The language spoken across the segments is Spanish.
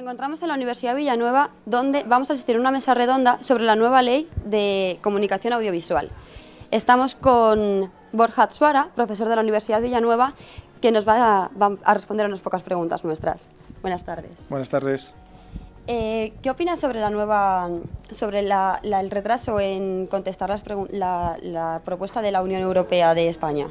encontramos en la Universidad de Villanueva, donde vamos a asistir a una mesa redonda sobre la nueva ley de comunicación audiovisual. Estamos con Borja Suara, profesor de la Universidad de Villanueva, que nos va a responder a unas pocas preguntas nuestras. Buenas tardes. Buenas tardes. ¿Qué opinas sobre el retraso en contestar la propuesta de la Unión Europea de España?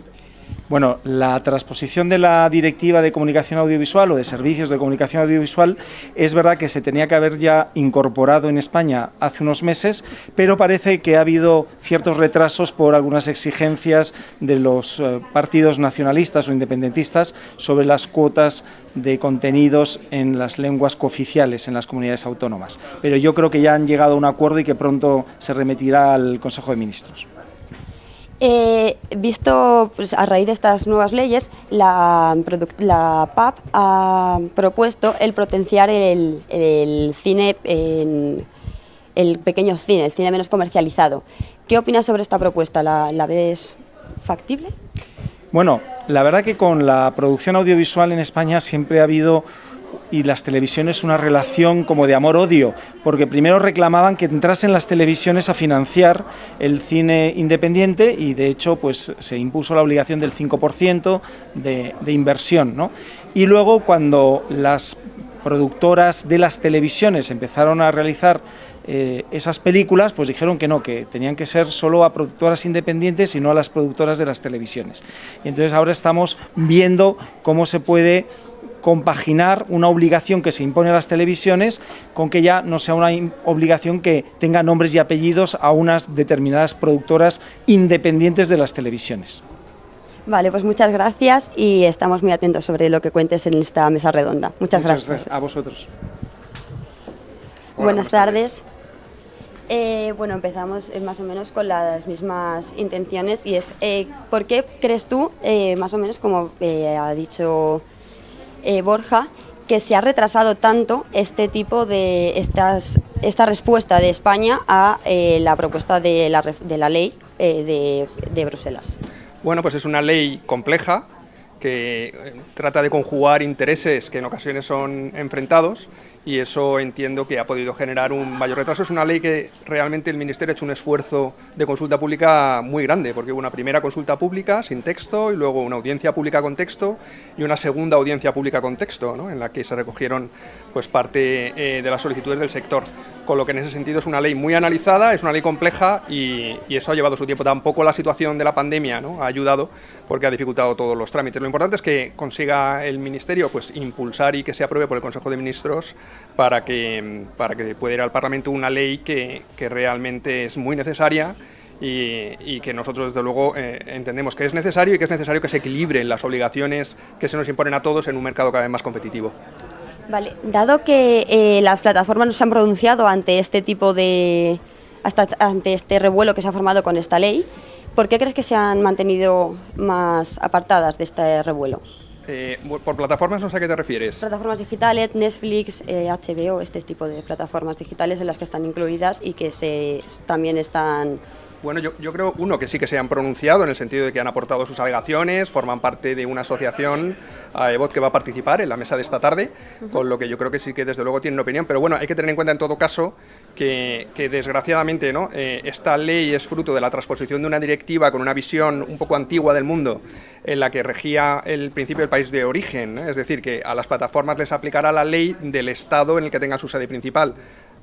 Bueno, la transposición de la Directiva de Comunicación Audiovisual o de Servicios de Comunicación Audiovisual es verdad que se tenía que haber ya incorporado en España hace unos meses, pero parece que ha habido ciertos retrasos por algunas exigencias de los partidos nacionalistas o independentistas sobre las cuotas de contenidos en las lenguas cooficiales en las comunidades autónomas. Pero yo creo que ya han llegado a un acuerdo y que pronto se remitirá al Consejo de Ministros. Visto pues, a raíz de estas nuevas leyes, la PAP ha propuesto el potenciar el cine, el pequeño cine, el cine menos comercializado. ¿Qué opinas sobre esta propuesta? ¿La ves factible? Bueno, la verdad que con la producción audiovisual en España siempre ha habido, y las televisiones, una relación como de amor-odio, porque primero reclamaban que entrasen las televisiones a financiar el cine independiente y de hecho pues se impuso la obligación del 5% de inversión, ¿no? Y luego cuando las productoras de las televisiones empezaron a realizar esas películas, pues dijeron que no, que tenían que ser solo a productoras independientes y no a las productoras de las televisiones. Y entonces ahora estamos viendo cómo se puede compaginar una obligación que se impone a las televisiones con que ya no sea una obligación que tenga nombres y apellidos a unas determinadas productoras independientes de las televisiones. Vale, pues muchas gracias y estamos muy atentos sobre lo que cuentes en esta mesa redonda. Muchas gracias. A vosotros. Buenas tardes. Bueno, empezamos más o menos con las mismas intenciones y es, ¿por qué crees tú, más o menos como ha dicho Borja, que se ha retrasado tanto este tipo de esta respuesta de España a la propuesta de la ley de Bruselas? Bueno, pues es una ley compleja que trata de conjugar intereses que en ocasiones son enfrentados y eso entiendo que ha podido generar un mayor retraso. Es una ley que realmente el Ministerio ha hecho un esfuerzo de consulta pública muy grande, porque hubo una primera consulta pública sin texto y luego una audiencia pública con texto y una segunda audiencia pública con texto, ¿no?, en la que se recogieron pues parte de las solicitudes del sector. Con lo que en ese sentido es una ley muy analizada, es una ley compleja y eso ha llevado su tiempo. Tampoco la situación de la pandemia, ¿no?, ha ayudado porque ha dificultado todos los trámites. Lo importante es que consiga el Ministerio pues impulsar y que se apruebe por el Consejo de Ministros para que pueda ir al Parlamento una ley que realmente es muy necesaria y que nosotros desde luego entendemos que es necesario y que es necesario que se equilibren las obligaciones que se nos imponen a todos en un mercado cada vez más competitivo. Vale, dado que las plataformas no se han pronunciado ante este tipo ante este revuelo que se ha formado con esta ley, ¿por qué crees que se han mantenido más apartadas de este revuelo? Por plataformas no sé a qué te refieres. Plataformas digitales, Netflix, HBO, este tipo de plataformas digitales en las que están incluidas y que también están... Bueno, yo creo, que sí que se han pronunciado en el sentido de que han aportado sus alegaciones, forman parte de una asociación, AEVOT, que va a participar en la mesa de esta tarde, con lo que yo creo que sí que desde luego tienen opinión, pero bueno, hay que tener en cuenta en todo caso que desgraciadamente, ¿no?, esta ley es fruto de la transposición de una directiva con una visión un poco antigua del mundo en la que regía el principio del país de origen, ¿eh? Es decir, que a las plataformas les aplicará la ley del estado en el que tengan su sede principal,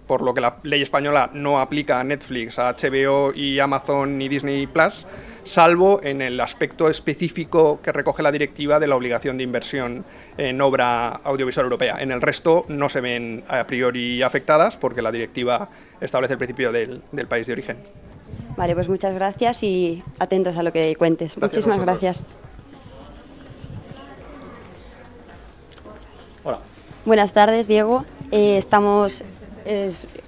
por lo que la ley española no aplica a Netflix, a HBO y Amazon ni Disney Plus, salvo en el aspecto específico que recoge la directiva de la obligación de inversión en obra audiovisual europea. En el resto no se ven a priori afectadas porque la directiva establece el principio del país de origen. Vale, pues muchas gracias y atentos a lo que cuentes. Muchísimas gracias. Hola. Buenas tardes, Diego.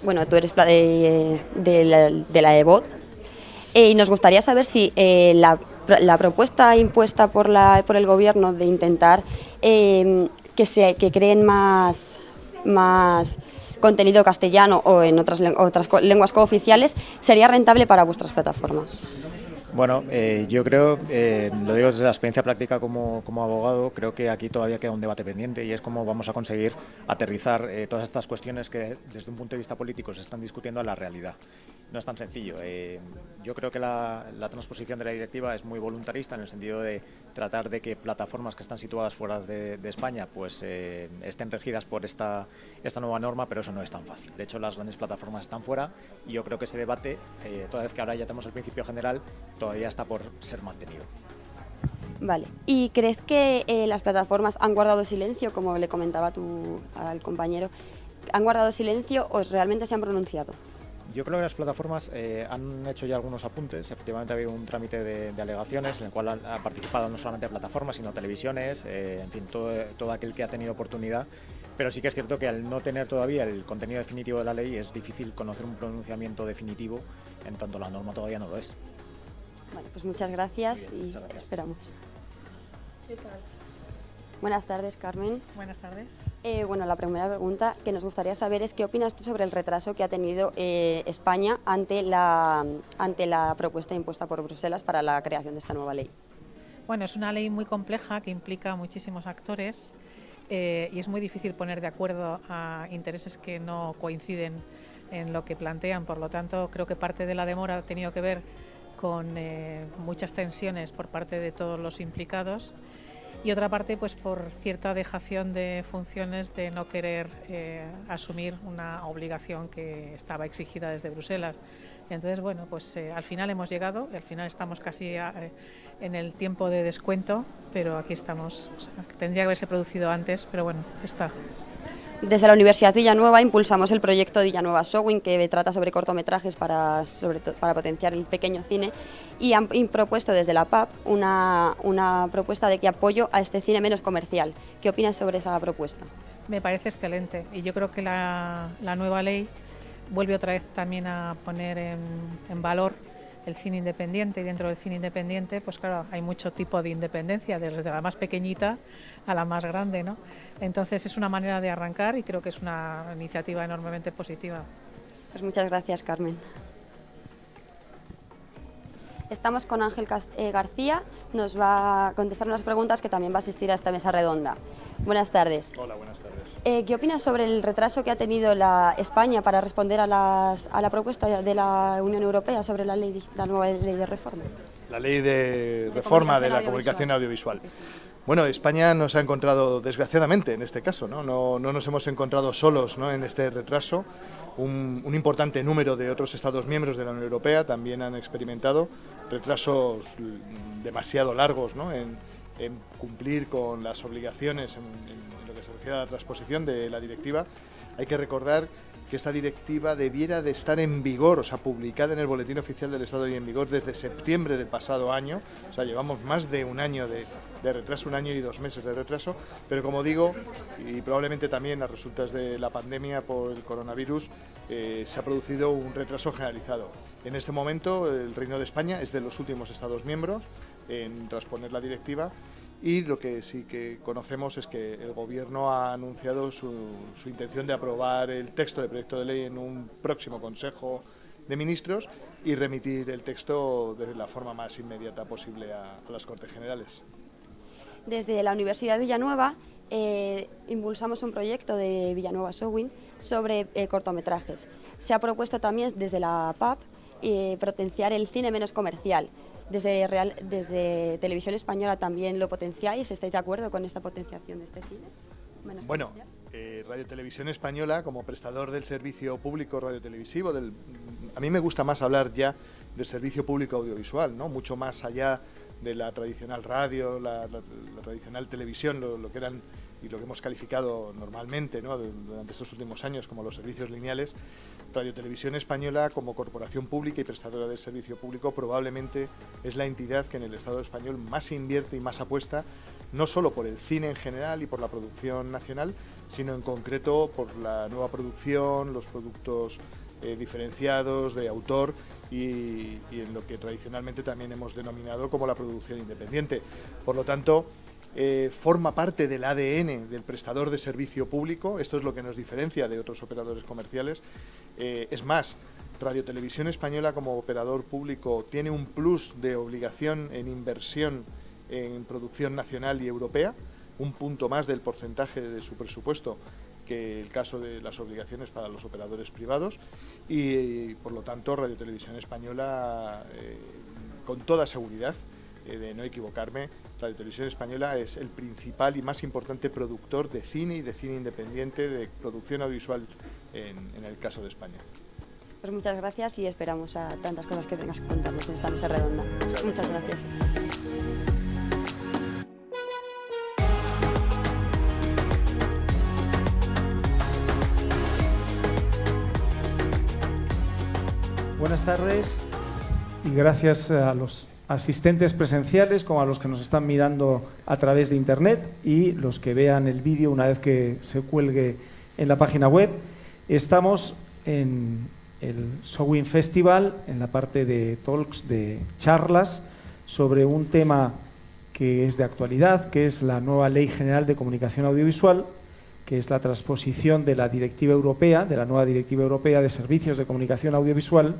Bueno, tú eres de la EVOT y nos gustaría saber si la propuesta impuesta por el Gobierno de intentar que creen más contenido castellano o en otras lenguas cooficiales sería rentable para vuestras plataformas. Bueno, yo creo, lo digo desde la experiencia práctica como abogado, creo que aquí todavía queda un debate pendiente y es cómo vamos a conseguir aterrizar todas estas cuestiones que desde un punto de vista político se están discutiendo a la realidad. No es tan sencillo. Yo creo que la transposición de la directiva es muy voluntarista en el sentido de tratar de que plataformas que están situadas fuera de España pues estén regidas por esta nueva norma, pero eso no es tan fácil. De hecho, las grandes plataformas están fuera y yo creo que ese debate, toda vez que ahora ya tenemos el principio general, todavía está por ser mantenido. Vale. ¿Y crees que las plataformas han guardado silencio, como le comentaba al compañero? ¿Han guardado silencio o realmente se han pronunciado? Yo creo que las plataformas han hecho ya algunos apuntes. Efectivamente ha habido un trámite de alegaciones en el cual ha participado no solamente plataformas, sino televisiones, en fin, todo aquel que ha tenido oportunidad. Pero sí que es cierto que al no tener todavía el contenido definitivo de la ley es difícil conocer un pronunciamiento definitivo, en tanto la norma todavía no lo es. Vale, pues muchas gracias. Muy bien, y muchas gracias. Esperamos. ¿Qué tal? Buenas tardes, Carmen. Buenas tardes. Bueno, la primera pregunta que nos gustaría saber es qué opinas tú sobre el retraso que ha tenido España ante la propuesta impuesta por Bruselas para la creación de esta nueva ley. Bueno, es una ley muy compleja que implica a muchísimos actores y es muy difícil poner de acuerdo a intereses que no coinciden en lo que plantean. Por lo tanto, creo que parte de la demora ha tenido que ver con muchas tensiones por parte de todos los implicados. Y otra parte, pues por cierta dejación de funciones de no querer asumir una obligación que estaba exigida desde Bruselas. Entonces, bueno, pues al final hemos llegado, y al final estamos casi en el tiempo de descuento, pero aquí estamos. O sea, tendría que haberse producido antes, pero bueno, está. Desde la Universidad Villanueva impulsamos el proyecto Villanueva Showing, que trata sobre cortometrajes para potenciar el pequeño cine, y han propuesto desde la PAP una propuesta de que apoyo a este cine menos comercial. ¿Qué opinas sobre esa propuesta? Me parece excelente y yo creo que la nueva ley vuelve otra vez también a poner en valor el cine independiente, y dentro del cine independiente, pues claro, hay mucho tipo de independencia, desde la más pequeñita a la más grande, ¿no? Entonces es una manera de arrancar y creo que es una iniciativa enormemente positiva. Pues muchas gracias, Carmen. Estamos con Ángel García, nos va a contestar unas preguntas que también va a asistir a esta mesa redonda. Buenas tardes. Hola, buenas tardes. ¿Qué opinas sobre el retraso que ha tenido España para responder a la propuesta de la Unión Europea sobre la nueva ley de reforma? La ley de reforma de la comunicación audiovisual. Bueno, España nos ha encontrado, desgraciadamente, en este caso, no nos hemos encontrado solos, ¿no?, en este retraso. Un importante número de otros Estados miembros de la Unión Europea también han experimentado retrasos demasiado largos, ¿no?, en cumplir con las obligaciones en lo que se refiere a la transposición de la directiva. Hay que recordar que esta directiva debiera de estar en vigor, o sea, publicada en el Boletín Oficial del Estado y en vigor desde septiembre del pasado año. O sea, llevamos más de un año de retraso, 1 año y 2 meses de retraso, pero como digo, y probablemente también a resultas de la pandemia por el coronavirus, se ha producido un retraso generalizado. En este momento, el Reino de España es de los últimos Estados miembros en transponer la directiva, y lo que sí que conocemos es que el Gobierno ha anunciado su intención de aprobar el texto de proyecto de ley en un próximo Consejo de Ministros y remitir el texto de la forma más inmediata posible a las Cortes Generales. Desde la Universidad Villanueva impulsamos un proyecto de Villanueva Showing sobre cortometrajes. Se ha propuesto también desde la PAP potenciar el cine menos comercial. Desde Televisión Española también lo potenciáis. ¿Estáis de acuerdo con esta potenciación de este cine? Bueno, Radio Televisión Española, como prestador del servicio público radiotelevisivo, a mí me gusta más hablar ya del servicio público audiovisual, ¿no?, mucho más allá de la tradicional radio, la tradicional televisión, lo que eran y lo que hemos calificado normalmente, ¿no?, durante estos últimos años como los servicios lineales. Radio Televisión Española, como corporación pública y prestadora del servicio público, probablemente es la entidad que en el Estado español más invierte y más apuesta, no solo por el cine en general y por la producción nacional, sino en concreto por la nueva producción, los productos diferenciados de autor y en lo que tradicionalmente también hemos denominado como la producción independiente. Por lo tanto, forma parte del ADN del prestador de servicio público. Esto es lo que nos diferencia de otros operadores comerciales. Es más, Radio Televisión Española, como operador público, tiene un plus de obligación en inversión en producción nacional y europea, un punto más del porcentaje de su presupuesto que el caso de las obligaciones para los operadores privados, y por lo tanto Radio Televisión Española, con toda seguridad, de no equivocarme, Radio Televisión Española es el principal y más importante productor de cine y de cine independiente, de producción audiovisual en el caso de España. Pues muchas gracias y esperamos a tantas cosas que tengas que contarnos en esta mesa redonda. Muchas gracias. Buenas tardes y gracias a los asistentes presenciales como a los que nos están mirando a través de internet y los que vean el vídeo una vez que se cuelgue en la página web. Estamos en el Showin Festival, en la parte de talks, de charlas sobre un tema que es de actualidad, que es la nueva Ley General de Comunicación Audiovisual, que es la transposición de la Directiva Europea, de la nueva Directiva Europea de Servicios de Comunicación Audiovisual.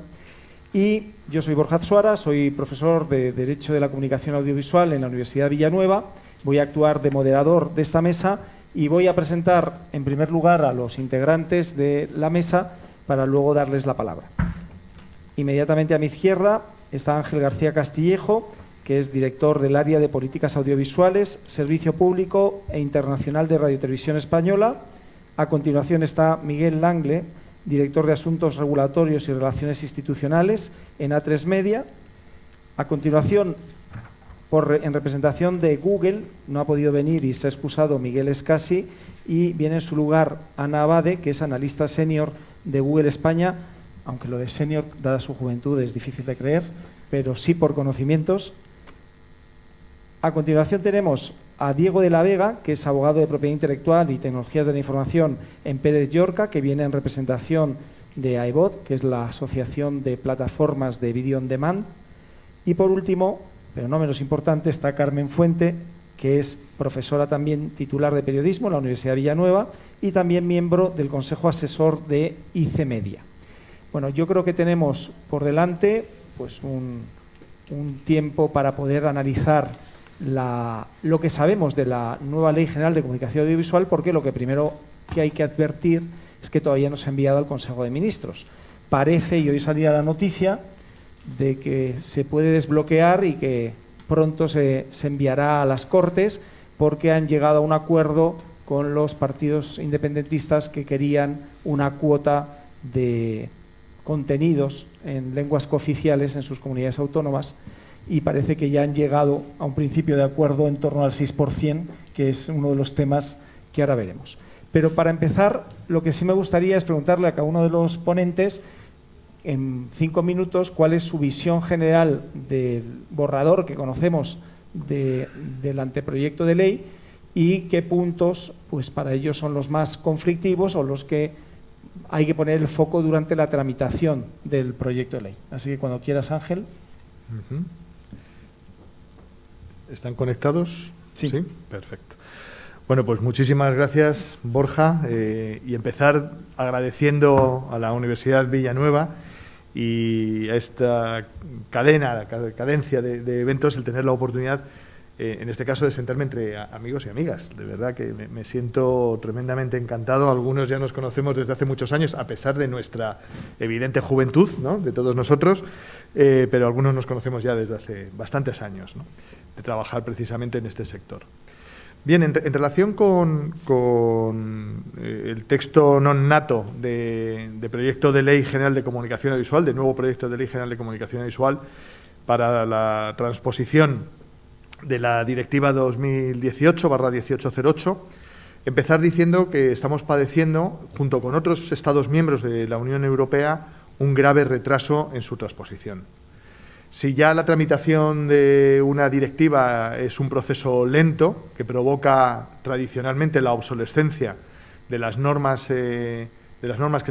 Y yo soy Borja Suara, soy profesor de Derecho de la Comunicación Audiovisual en la Universidad Villanueva. Voy a actuar de moderador de esta mesa y voy a presentar en primer lugar a los integrantes de la mesa para luego darles la palabra. Inmediatamente a mi izquierda está Ángel García Castillejo, que es director del área de Políticas Audiovisuales, Servicio Público e Internacional de Radio Televisión Española. A continuación está Miguel Langle, director de Asuntos Regulatorios y Relaciones Institucionales en A3 Media. A continuación, en representación de Google, no ha podido venir y se ha excusado Miguel Escasi, y viene en su lugar Ana Abade, que es analista senior de Google España, aunque lo de senior, dada su juventud, es difícil de creer, pero sí por conocimientos. A continuación tenemos a Diego de la Vega, que es abogado de propiedad intelectual y tecnologías de la información en Pérez Llorca, que viene en representación de AEBOT, que es la Asociación de Plataformas de Video on Demand. Y por último, pero no menos importante, está Carmen Fuente, que es profesora también titular de periodismo en la Universidad de Villanueva y también miembro del Consejo Asesor de IC Media. Bueno, yo creo que tenemos por delante pues un tiempo para poder analizar lo que sabemos de la nueva Ley General de Comunicación Audiovisual, porque lo que primero que hay que advertir es que todavía no se ha enviado al Consejo de Ministros. Parece, y hoy salía la noticia, de que se puede desbloquear y que pronto se enviará a las Cortes, porque han llegado a un acuerdo con los partidos independentistas que querían una cuota de contenidos en lenguas cooficiales en sus comunidades autónomas, y parece que ya han llegado a un principio de acuerdo en torno al 6%, que es uno de los temas que ahora veremos. Pero para empezar, lo que sí me gustaría es preguntarle a cada uno de los ponentes, en 5 minutos, cuál es su visión general del borrador que conocemos del anteproyecto de ley y qué puntos pues para ellos son los más conflictivos o los que hay que poner el foco durante la tramitación del proyecto de ley. Así que cuando quieras, Ángel. ¿Están conectados? Sí. Sí, perfecto. Bueno, pues muchísimas gracias, Borja, y empezar agradeciendo a la Universidad Villanueva y a esta cadencia de eventos el tener la oportunidad, en este caso, de sentarme entre amigos y amigas. De verdad que me siento tremendamente encantado. Algunos ya nos conocemos desde hace muchos años, a pesar de nuestra evidente juventud, ¿no?, de todos nosotros, pero algunos nos conocemos ya desde hace bastantes años, ¿no?, de trabajar precisamente en este sector. Bien, en relación con el texto non nato de proyecto de Ley General de Comunicación Audiovisual, de nuevo proyecto de Ley General de Comunicación Audiovisual para la transposición de la Directiva 2018/1808, empezar diciendo que estamos padeciendo, junto con otros Estados miembros de la Unión Europea, un grave retraso en su transposición. Si ya la tramitación de una directiva es un proceso lento que provoca tradicionalmente la obsolescencia de las normas que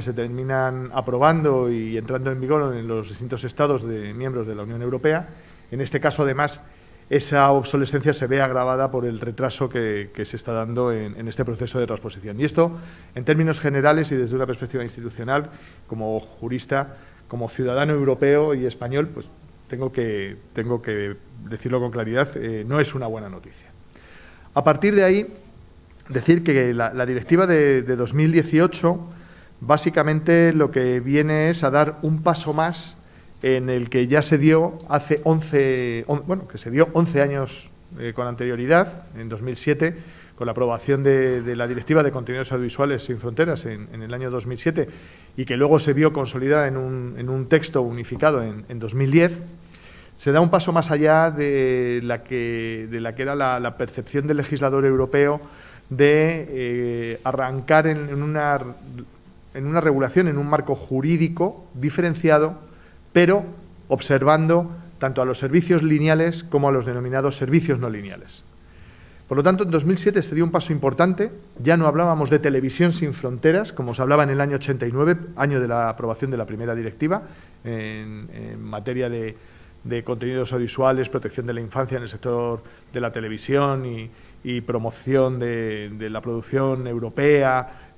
se terminan aprobando y entrando en vigor en los distintos Estados miembros de la Unión Europea, en este caso, además, esa obsolescencia se ve agravada por el retraso que se está dando en este proceso de transposición. Y esto, en términos generales y desde una perspectiva institucional, como jurista, como ciudadano europeo y español, pues tengo que decirlo con claridad, no es una buena noticia. A partir de ahí, decir que la directiva de 2018 básicamente lo que viene es a dar un paso más en el que ya se dio hace 11 años con anterioridad, en 2007, con la aprobación de la Directiva de Contenidos Audiovisuales sin Fronteras en el año 2007 y que luego se vio consolidada en un texto unificado en 2010, se da un paso más allá de la que era la percepción del legislador europeo de arrancar en una regulación, en un marco jurídico diferenciado, pero observando tanto a los servicios lineales como a los denominados servicios no lineales. Por lo tanto, en 2007 se dio un paso importante, ya no hablábamos de televisión sin fronteras, como se hablaba en el año 89, año de la aprobación de la primera directiva, en materia de contenidos audiovisuales, protección de la infancia en el sector de la televisión y promoción de la producción europea,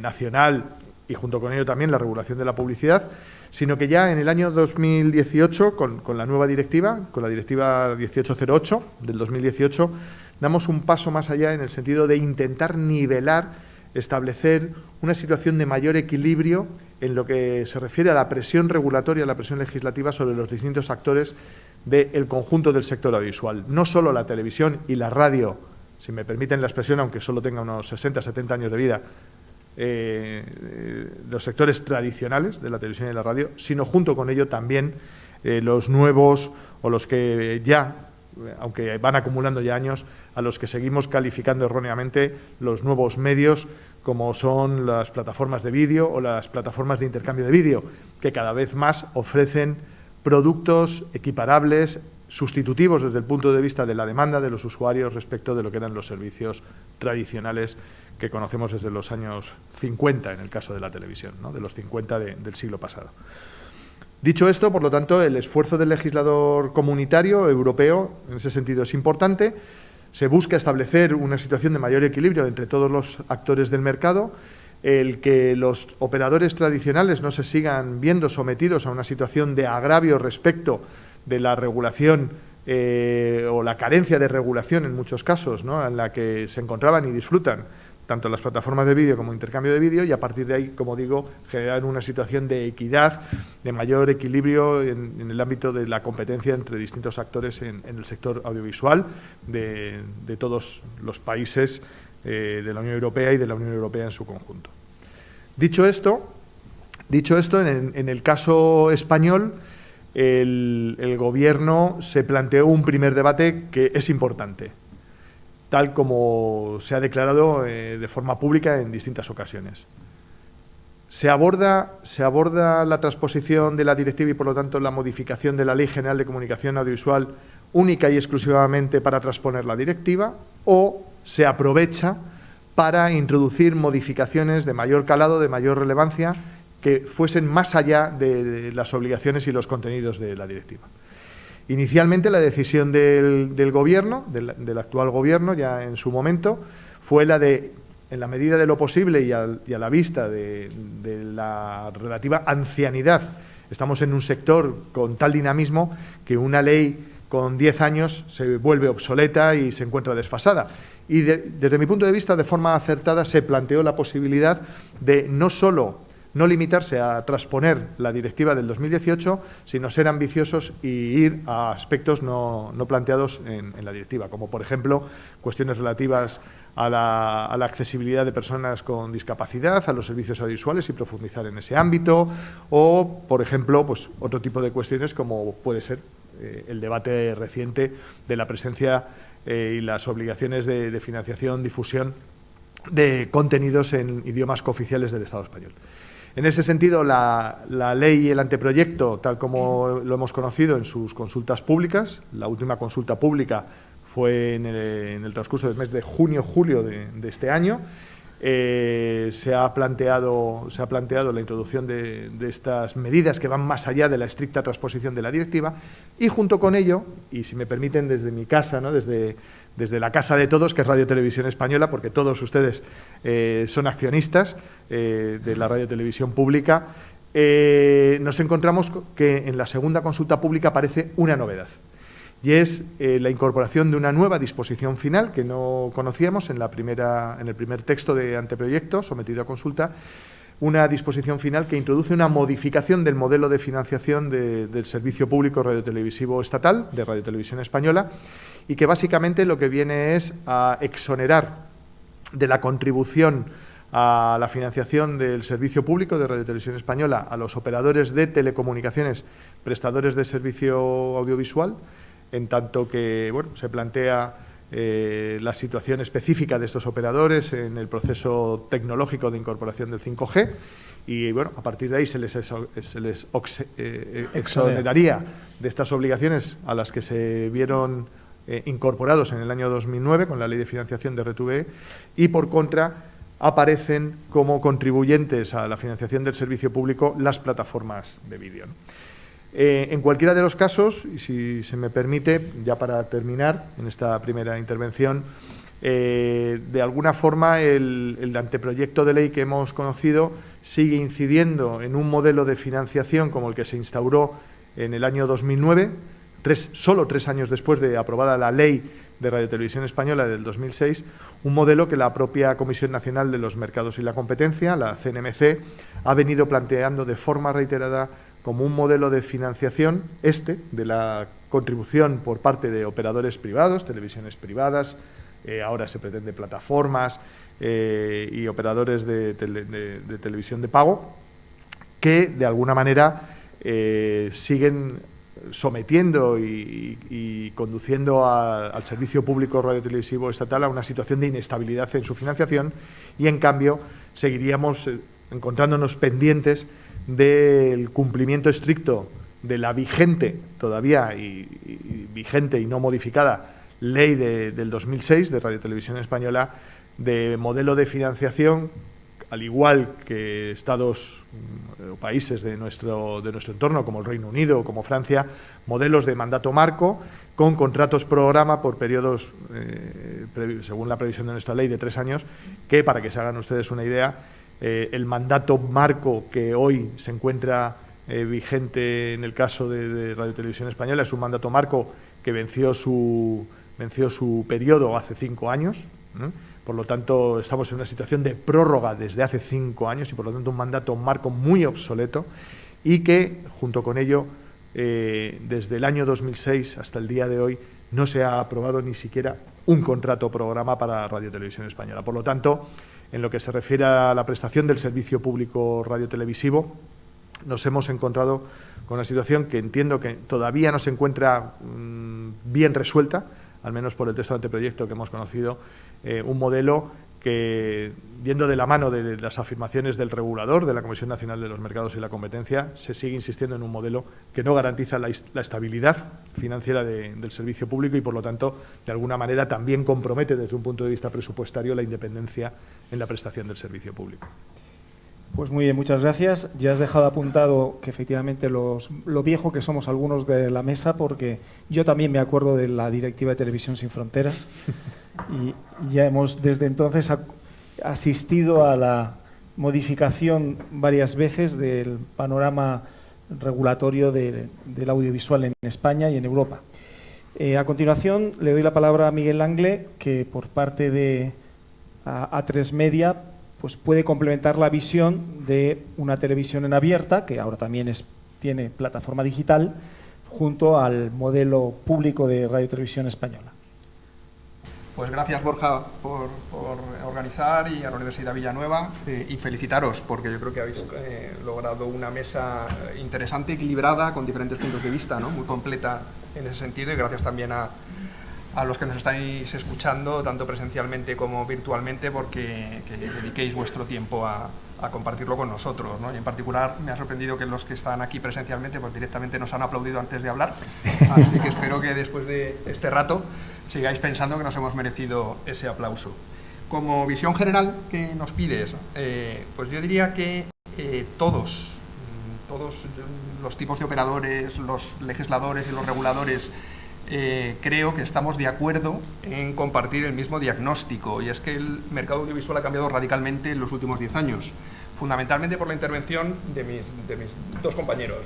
nacional, y junto con ello también la regulación de la publicidad, sino que ya en el año 2018, con la nueva directiva, con la directiva 1808 del 2018, damos un paso más allá en el sentido de intentar nivelar, establecer una situación de mayor equilibrio en lo que se refiere a la presión regulatoria, a la presión legislativa sobre los distintos actores del conjunto del sector audiovisual. No solo la televisión y la radio, si me permiten la expresión, aunque solo tenga unos 60, 70 años de vida, los sectores tradicionales de la televisión y la radio, sino junto con ello también los nuevos o los que ya, aunque van acumulando ya años, a los que seguimos calificando erróneamente los nuevos medios, como son las plataformas de vídeo o las plataformas de intercambio de vídeo, que cada vez más ofrecen productos equiparables, sustitutivos desde el punto de vista de la demanda de los usuarios respecto de lo que eran los servicios tradicionales que conocemos desde los años 50, en el caso de la televisión, ¿no?, de los 50 del siglo pasado. Dicho esto, por lo tanto, el esfuerzo del legislador comunitario europeo en ese sentido es importante. Se busca establecer una situación de mayor equilibrio entre todos los actores del mercado, el que los operadores tradicionales no se sigan viendo sometidos a una situación de agravio respecto de la regulación o la carencia de regulación en muchos casos, ¿no?, en la que se encontraban y disfrutan tanto las plataformas de vídeo como intercambio de vídeo, y a partir de ahí, como digo, generar una situación de equidad, de mayor equilibrio en el ámbito de la competencia entre distintos actores en el sector audiovisual de todos los países de la Unión Europea y de la Unión Europea en su conjunto. Dicho esto, en el caso español, el Gobierno se planteó un primer debate que es importante, tal como se ha declarado de forma pública en distintas ocasiones. Se aborda la transposición de la directiva y, por lo tanto, la modificación de la Ley General de Comunicación Audiovisual única y exclusivamente para transponer la directiva, o se aprovecha para introducir modificaciones de mayor calado, de mayor relevancia, que fuesen más allá de las obligaciones y los contenidos de la directiva. Inicialmente, la decisión del Gobierno, del actual Gobierno, ya en su momento, fue la de, en la medida de lo posible y a la vista de la relativa ancianidad, estamos en un sector con tal dinamismo que una ley con 10 años se vuelve obsoleta y se encuentra desfasada. Y desde mi punto de vista, de forma acertada, se planteó la posibilidad de no solo no limitarse a transponer la directiva del 2018, sino ser ambiciosos y ir a aspectos no planteados en la directiva, como por ejemplo cuestiones relativas a la accesibilidad de personas con discapacidad, a los servicios audiovisuales y profundizar en ese ámbito, o por ejemplo pues otro tipo de cuestiones como puede ser el debate reciente de la presencia y las obligaciones de financiación, difusión de contenidos en idiomas cooficiales del Estado español. En ese sentido, la ley y el anteproyecto, tal como lo hemos conocido en sus consultas públicas, la última consulta pública fue en el transcurso del mes de junio-julio de este año, se ha planteado la introducción de estas medidas que van más allá de la estricta transposición de la directiva, y junto con ello, y si me permiten desde mi casa, ¿no?, desde la casa de todos, que es Radio Televisión Española, porque todos ustedes son accionistas de la Radio Televisión Pública, nos encontramos que en la segunda consulta pública aparece una novedad, y es la incorporación de una nueva disposición final que no conocíamos en el primer texto de anteproyecto sometido a consulta, una disposición final que introduce una modificación del modelo de financiación del servicio público radiotelevisivo estatal, de Radiotelevisión Española, y que básicamente lo que viene es a exonerar de la contribución a la financiación del servicio público de Radiotelevisión Española a los operadores de telecomunicaciones prestadores de servicio audiovisual, en tanto que se plantea la situación específica de estos operadores en el proceso tecnológico de incorporación del 5G y a partir de ahí se les exoneraría de estas obligaciones a las que se vieron incorporados en el año 2009 con la Ley de Financiación de RTV y por contra aparecen como contribuyentes a la financiación del servicio público las plataformas de vídeo, ¿no? En cualquiera de los casos, y si se me permite, ya para terminar en esta primera intervención, de alguna forma el anteproyecto de ley que hemos conocido sigue incidiendo en un modelo de financiación como el que se instauró en el año 2009, solo 3 años después de aprobada la Ley de Radiotelevisión Española del 2006, un modelo que la propia Comisión Nacional de los Mercados y la Competencia, la CNMC, ha venido planteando de forma reiterada como un modelo de financiación de la contribución por parte de operadores privados, televisiones privadas, ahora se pretende plataformas y operadores de televisión de pago, que de alguna manera siguen sometiendo y conduciendo al servicio público radiotelevisivo estatal a una situación de inestabilidad en su financiación y, en cambio, seguiríamos encontrándonos pendientes del cumplimiento estricto de la vigente, todavía vigente y no modificada, Ley del 2006 de Radiotelevisión Española, de modelo de financiación, al igual que estados o países de nuestro entorno, como el Reino Unido o como Francia, modelos de mandato marco con contratos programa por periodos, según la previsión de nuestra ley, de 3 años, que, para que se hagan ustedes una idea, el mandato marco que hoy se encuentra vigente en el caso de Radiotelevisión Española es un mandato marco que venció su periodo hace 5 años, ¿no? Por lo tanto, estamos en una situación de prórroga desde hace 5 años y, por lo tanto, un mandato marco muy obsoleto y que, junto con ello, desde el año 2006 hasta el día de hoy, no se ha aprobado ni siquiera un contrato programa para Radiotelevisión Española. Por lo tanto, en lo que se refiere a la prestación del servicio público radiotelevisivo, nos hemos encontrado con una situación que entiendo que todavía no se encuentra bien resuelta, al menos por el texto de anteproyecto que hemos conocido, un modelo que, yendo de la mano de las afirmaciones del regulador, de la Comisión Nacional de los Mercados y la Competencia, se sigue insistiendo en un modelo que no garantiza la estabilidad financiera del servicio público y, por lo tanto, de alguna manera también compromete desde un punto de vista presupuestario la independencia en la prestación del servicio público. Pues muy bien, muchas gracias. Ya has dejado apuntado que efectivamente lo viejo que somos algunos de la mesa, porque yo también me acuerdo de la Directiva de Televisión Sin Fronteras y ya hemos desde entonces asistido a la modificación varias veces del panorama regulatorio del audiovisual en España y en Europa. A continuación le doy la palabra a Miguel Angle, que por parte de A3 Media pues puede complementar la visión de una televisión en abierta, que ahora también tiene plataforma digital, junto al modelo público de Radiotelevisión Española. Pues gracias, Borja, por organizar, y a la Universidad Villanueva, y felicitaros, porque yo creo que habéis logrado una mesa interesante, equilibrada, con diferentes puntos de vista, ¿no? Muy completa en ese sentido, y gracias también a los que nos estáis escuchando, tanto presencialmente como virtualmente, porque dediquéis vuestro tiempo a compartirlo con nosotros, ¿no? Y en particular me ha sorprendido que los que están aquí presencialmente pues directamente nos han aplaudido antes de hablar, así que espero que después de este rato sigáis pensando que nos hemos merecido ese aplauso. Como visión general que nos pides, pues yo diría que todos los tipos de operadores, los legisladores y los reguladores, creo que estamos de acuerdo en compartir el mismo diagnóstico, y es que el mercado audiovisual ha cambiado radicalmente en los últimos 10 años. fundamentalmente por la intervención de mis dos compañeros,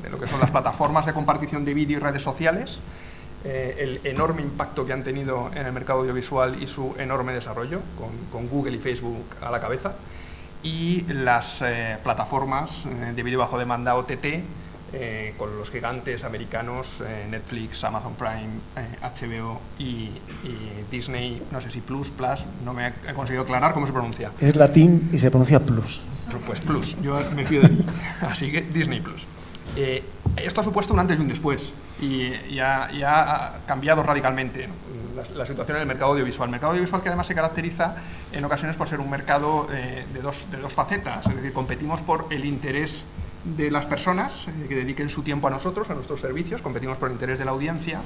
de lo que son las plataformas de compartición de vídeo y redes sociales, el enorme impacto que han tenido en el mercado audiovisual y su enorme desarrollo, con Google y Facebook a la cabeza, y las plataformas de vídeo bajo demanda OTT, con los gigantes americanos Netflix, Amazon Prime, HBO y Disney, no sé si Plus, no me he conseguido aclarar cómo se pronuncia. Es latín y se pronuncia Plus. Pues Plus, yo me fío de ti. Así que Disney Plus. Esto ha supuesto un antes y un después y ha cambiado radicalmente, ¿no?, la situación en el mercado audiovisual. El mercado audiovisual que además se caracteriza en ocasiones por ser un mercado de dos facetas, es decir, competimos por el interés de las personas que dediquen su tiempo a nosotros, a nuestros servicios, competimos por el interés de la audiencia,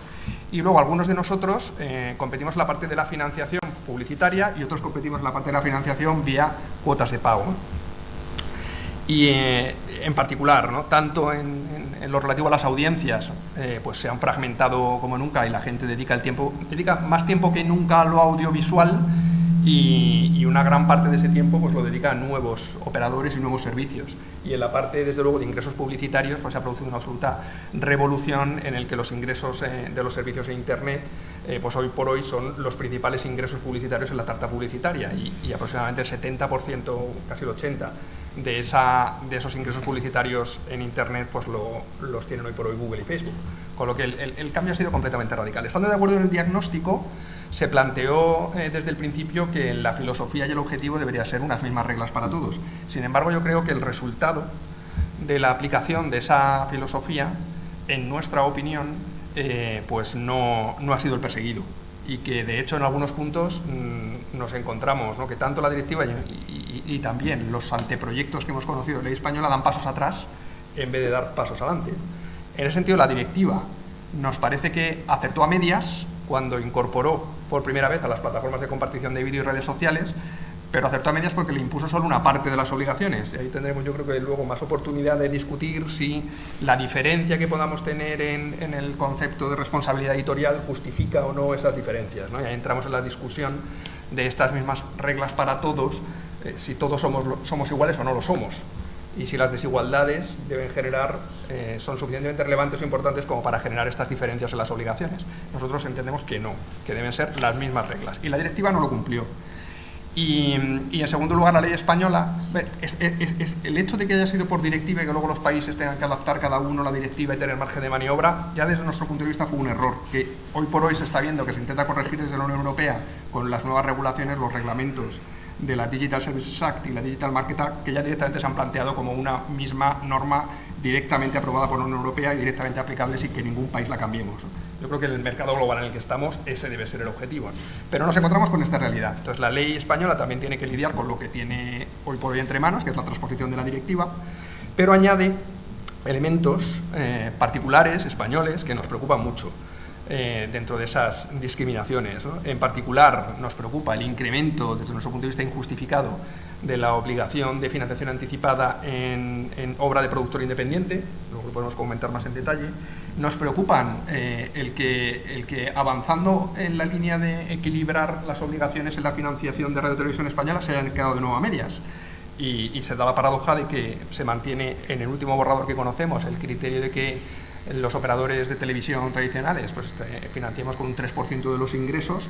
y luego algunos de nosotros competimos en la parte de la financiación publicitaria y otros competimos en la parte de la financiación vía cuotas de pago. Y en particular, ¿no?, tanto en lo relativo a las audiencias, pues se han fragmentado como nunca y la gente dedica más tiempo que nunca a lo audiovisual, y una gran parte de ese tiempo pues lo dedica a nuevos operadores y nuevos servicios. Y en la parte, desde luego, de ingresos publicitarios, pues se ha producido una absoluta revolución en el que los ingresos de los servicios de Internet, pues hoy por hoy son los principales ingresos publicitarios en la tarta publicitaria, y aproximadamente el 70%, casi el 80%, de esos ingresos publicitarios en Internet pues los tienen hoy por hoy Google y Facebook. Con lo que el cambio ha sido completamente radical. Estando de acuerdo en el diagnóstico, se planteó desde el principio que la filosofía y el objetivo deberían ser unas mismas reglas para todos. Sin embargo, yo creo que el resultado de la aplicación de esa filosofía, en nuestra opinión, pues no ha sido el perseguido, y que de hecho en algunos puntos nos encontramos, ¿no?, que tanto la directiva y también los anteproyectos que hemos conocido de ley española dan pasos atrás en vez de dar pasos adelante. En ese sentido, la directiva nos parece que acertó a medias cuando incorporó por primera vez a las plataformas de compartición de vídeo y redes sociales, pero acertó a medias porque le impuso solo una parte de las obligaciones. Y ahí tendremos, yo creo que luego, más oportunidad de discutir si la diferencia que podamos tener en el concepto de responsabilidad editorial justifica o no esas diferencias, ¿no? Y ahí entramos en la discusión de estas mismas reglas para todos, si todos somos iguales o no lo somos, y si las desigualdades son suficientemente relevantes o importantes como para generar estas diferencias en las obligaciones. Nosotros entendemos que no, que deben ser las mismas reglas, y la directiva no lo cumplió. Y en segundo lugar, la ley española, el hecho de que haya sido por directiva y que luego los países tengan que adaptar cada uno la directiva y tener margen de maniobra, ya desde nuestro punto de vista fue un error, que hoy por hoy se está viendo que se intenta corregir desde la Unión Europea con las nuevas regulaciones, los reglamentos de la Digital Services Act y la Digital Market Act, que ya directamente se han planteado como una misma norma directamente aprobada por la Unión Europea y directamente aplicable sin que ningún país la cambiemos. Yo creo que en el mercado global en el que estamos ese debe ser el objetivo. Pero nos encontramos con esta realidad. Entonces la ley española también tiene que lidiar con lo que tiene hoy por hoy entre manos, que es la transposición de la directiva, pero añade elementos particulares, españoles, que nos preocupan mucho dentro de esas discriminaciones, ¿no? En particular nos preocupa el incremento, desde nuestro punto de vista injustificado, de la obligación de financiación anticipada en obra de productor independiente, luego lo podemos comentar más en detalle. Nos preocupan el que avanzando en la línea de equilibrar las obligaciones en la financiación de Radio Televisión Española se hayan quedado de nuevo a medias. Y se da la paradoja de que se mantiene en el último borrador que conocemos el criterio de que los operadores de televisión tradicionales pues financiamos con un 3% de los ingresos,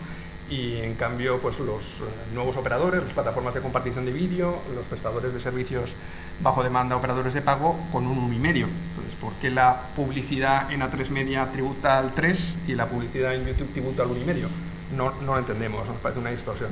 y en cambio pues los nuevos operadores, las plataformas de compartición de vídeo, los prestadores de servicios bajo demanda, operadores de pago, con un 1,5%. Entonces, ¿por qué la publicidad en A3 Media tributa al 3% y la publicidad en YouTube tributa al 1,5%? No lo entendemos, nos parece una distorsión.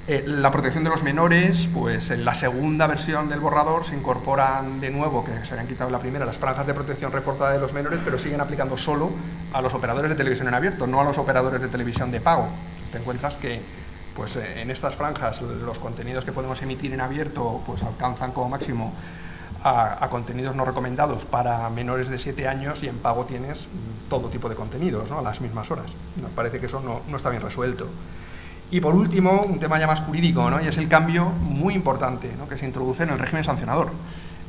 La protección de los menores, pues en la segunda versión del borrador se incorporan de nuevo, que se habían quitado en la primera, las franjas de protección reforzada de los menores, pero siguen aplicando solo a los operadores de televisión en abierto, no a los operadores de televisión de pago. Te encuentras que pues, en estas franjas los contenidos que podemos emitir en abierto pues, alcanzan como máximo a contenidos no recomendados para menores de 7 años, y en pago tienes todo tipo de contenidos, ¿no?, a las mismas horas. Nos parece que eso no está bien resuelto. Y por último, un tema ya más jurídico, ¿no?, y es el cambio muy importante, ¿no?, que se introduce en el régimen sancionador,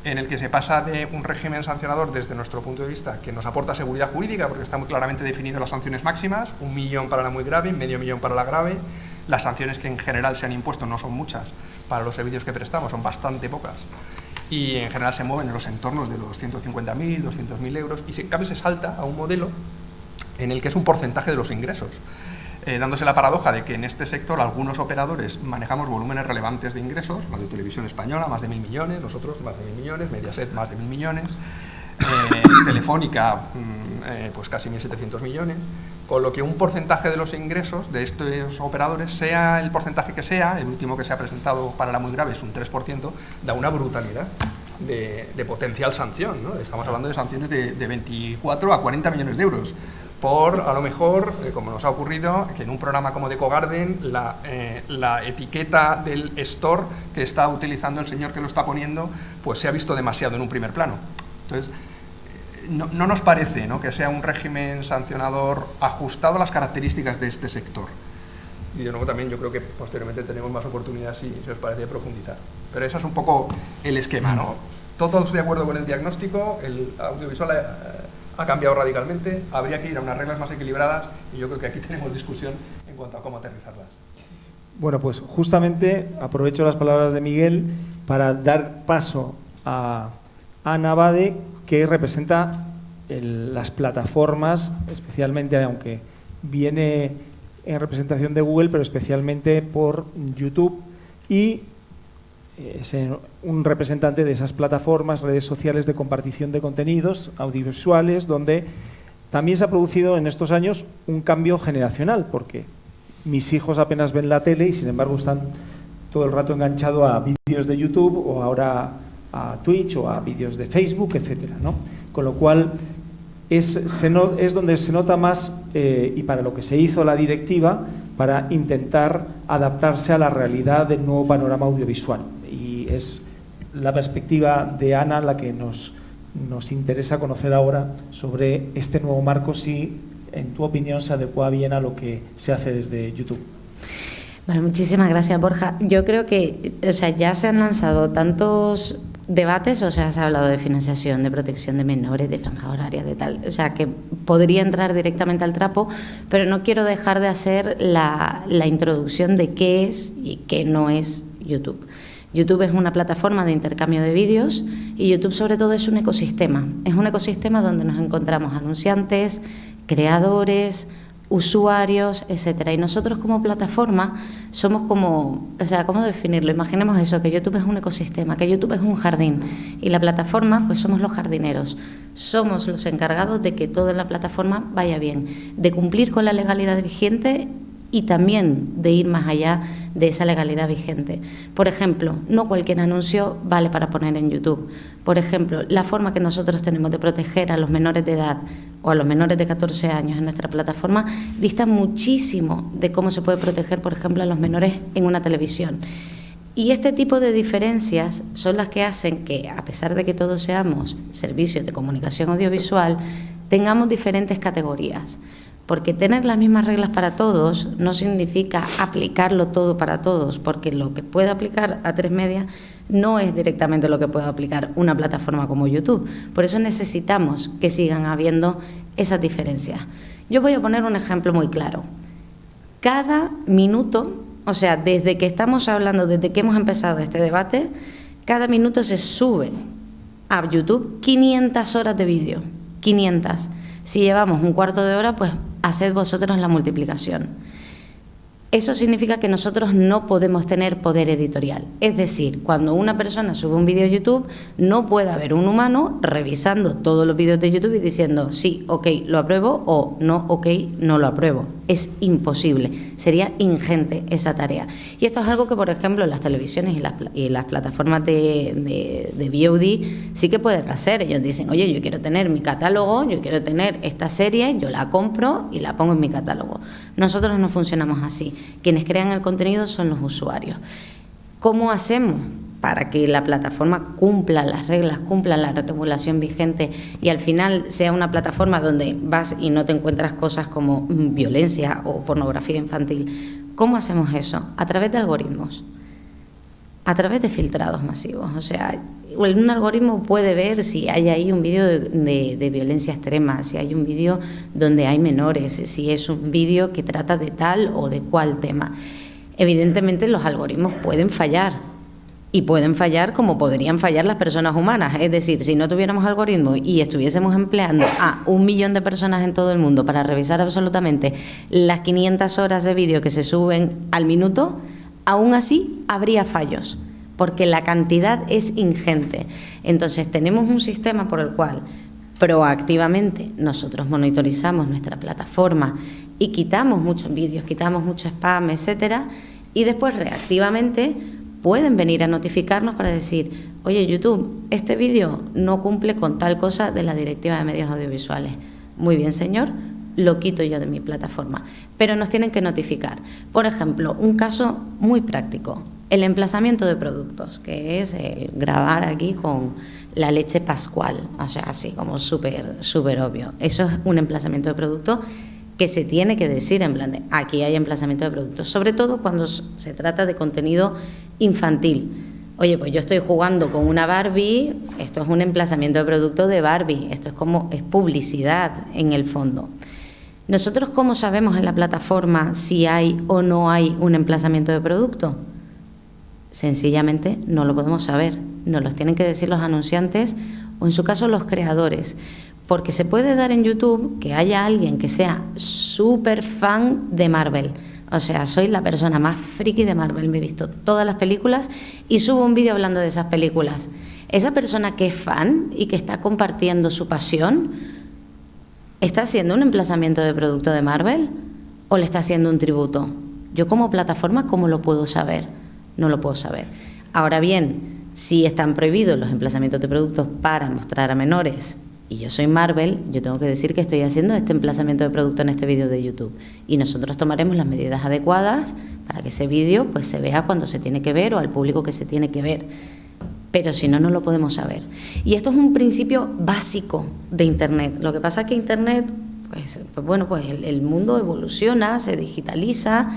en el que se pasa de un régimen sancionador desde nuestro punto de vista que nos aporta seguridad jurídica porque está muy claramente definido las sanciones máximas, 1 millón para la muy grave, 500.000 para la grave, Las sanciones que en general se han impuesto no son muchas para los servicios que prestamos, son bastante pocas. Y en general se mueven en los entornos de los 150.000, 200.000 euros, y en cambio se salta a un modelo en el que es un porcentaje de los ingresos, dándose la paradoja de que en este sector algunos operadores manejamos volúmenes relevantes de ingresos, Radio Televisión Española más de 1.000 millones, nosotros más de 1.000 millones, Mediaset más de 1.000 millones, Telefónica pues casi 1.700 millones, con lo que un porcentaje de los ingresos de estos operadores, sea el porcentaje que sea, el último que se ha presentado para la muy grave es un 3%, da una brutalidad de potencial sanción, ¿no? Estamos hablando de sanciones de 24 a 40 millones de euros, por, a lo mejor, como nos ha ocurrido, que en un programa como The Ecogarden, la etiqueta del store que está utilizando el señor que lo está poniendo, pues se ha visto demasiado en un primer plano. Entonces, no nos parece, ¿no?, que sea un régimen sancionador ajustado a las características de este sector. Y de nuevo también yo creo que posteriormente tenemos más oportunidades, si os parece, de profundizar. Pero ese es un poco el esquema, ¿no? Todos de acuerdo con el diagnóstico, el audiovisual ha cambiado radicalmente, habría que ir a unas reglas más equilibradas y yo creo que aquí tenemos discusión en cuanto a cómo aterrizarlas. Bueno, pues justamente aprovecho las palabras de Miguel para dar paso a Ana Abade, que representa las plataformas, especialmente, aunque viene en representación de Google, pero especialmente por YouTube, y es un representante de esas plataformas, redes sociales de compartición de contenidos audiovisuales, donde también se ha producido en estos años un cambio generacional, porque mis hijos apenas ven la tele y sin embargo están todo el rato enganchados a vídeos de YouTube o ahora a Twitch o a vídeos de Facebook, etcétera, ¿no? Con lo cual es donde se nota más, y para lo que se hizo la directiva, para intentar adaptarse a la realidad del nuevo panorama audiovisual. Y es la perspectiva de Ana la que nos interesa conocer ahora sobre este nuevo marco, si en tu opinión se adecua bien a lo que se hace desde YouTube. Vale, muchísimas gracias, Borja. Yo creo que, o sea, ya se han lanzado tantos debates, o sea, se ha hablado de financiación, de protección de menores, de franjas horarias, de tal, o sea, que podría entrar directamente al trapo, pero no quiero dejar de hacer la introducción de qué es y qué no es YouTube. YouTube es una plataforma de intercambio de vídeos y YouTube sobre todo es un ecosistema donde nos encontramos anunciantes, creadores, usuarios, etcétera. Y nosotros como plataforma somos como, o sea, ¿cómo definirlo? Imaginemos eso, que YouTube es un ecosistema, que YouTube es un jardín y la plataforma, pues somos los jardineros. Somos los encargados de que todo en la plataforma vaya bien, de cumplir con la legalidad vigente y también de ir más allá de esa legalidad vigente. Por ejemplo, no cualquier anuncio vale para poner en YouTube. Por ejemplo, la forma que nosotros tenemos de proteger a los menores de edad o a los menores de 14 años en nuestra plataforma dista muchísimo de cómo se puede proteger, por ejemplo, a los menores en una televisión. Y este tipo de diferencias son las que hacen que, a pesar de que todos seamos servicios de comunicación audiovisual, tengamos diferentes categorías. Porque tener las mismas reglas para todos no significa aplicarlo todo para todos, porque lo que puede aplicar A3 Media no es directamente lo que puede aplicar una plataforma como YouTube. Por eso necesitamos que sigan habiendo esas diferencias. Yo voy a poner un ejemplo muy claro. Cada minuto, o sea, desde que estamos hablando, desde que hemos empezado este debate, cada minuto se sube a YouTube 500 horas de vídeo. 500. Si llevamos un cuarto de hora, pues haced vosotros la multiplicación. Eso significa que nosotros no podemos tener poder editorial. Es decir, cuando una persona sube un vídeo a YouTube, no puede haber un humano revisando todos los vídeos de YouTube y diciendo sí, ok, lo apruebo, o no, ok, no lo apruebo. Es imposible, sería ingente esa tarea. Y esto es algo que, por ejemplo, las televisiones y las plataformas de VOD sí que pueden hacer. Ellos dicen, oye, yo quiero tener mi catálogo, yo quiero tener esta serie, yo la compro y la pongo en mi catálogo. Nosotros no funcionamos así. Quienes crean el contenido son los usuarios. ¿Cómo hacemos para que la plataforma cumpla las reglas, cumpla la regulación vigente y al final sea una plataforma donde vas y no te encuentras cosas como violencia o pornografía infantil? ¿Cómo hacemos eso? A través de algoritmos, a través de filtrados masivos. O sea, un algoritmo puede ver si hay ahí un vídeo de violencia extrema, si hay un vídeo donde hay menores, si es un vídeo que trata de tal o de cual tema. Evidentemente los algoritmos pueden fallar, y pueden fallar como podrían fallar las personas humanas. Es decir, si no tuviéramos algoritmos y estuviésemos empleando a 1 millón de personas en todo el mundo para revisar absolutamente las 500 horas de vídeo que se suben al minuto, aún así habría fallos, porque la cantidad es ingente. Entonces tenemos un sistema por el cual proactivamente nosotros monitorizamos nuestra plataforma y quitamos muchos vídeos, quitamos mucho spam, etcétera, y después reactivamente pueden venir a notificarnos para decir: oye, YouTube, este vídeo no cumple con tal cosa de la Directiva de Medios Audiovisuales. Muy bien, señor, lo quito yo de mi plataforma. Pero nos tienen que notificar. Por ejemplo, un caso muy práctico, el emplazamiento de productos, que es grabar aquí con la leche Pascual, o sea, así como súper obvio. Eso es un emplazamiento de producto que se tiene que decir en plan de aquí hay emplazamiento de productos, sobre todo cuando se trata de contenido infantil. Oye, pues yo estoy jugando con una Barbie, esto es un emplazamiento de producto de Barbie, esto es publicidad en el fondo. ¿Nosotros cómo sabemos en la plataforma si hay o no hay un emplazamiento de producto? Sencillamente no lo podemos saber, nos los tienen que decir los anunciantes o en su caso los creadores. Porque se puede dar en YouTube que haya alguien que sea súper fan de Marvel. O sea, soy la persona más friki de Marvel, me he visto todas las películas y subo un vídeo hablando de esas películas. Esa persona que es fan y que está compartiendo su pasión, ¿está haciendo un emplazamiento de producto de Marvel o le está haciendo un tributo? Yo como plataforma, ¿cómo lo puedo saber? No lo puedo saber. Ahora bien, si están prohibidos los emplazamientos de productos para mostrar a menores, y yo soy Marvel, yo tengo que decir que estoy haciendo este emplazamiento de producto en este vídeo de YouTube. Y nosotros tomaremos las medidas adecuadas para que ese vídeo pues, se vea cuando se tiene que ver o al público que se tiene que ver. Pero si no, no lo podemos saber. Y esto es un principio básico de Internet. Lo que pasa es que Internet, pues el mundo evoluciona, se digitaliza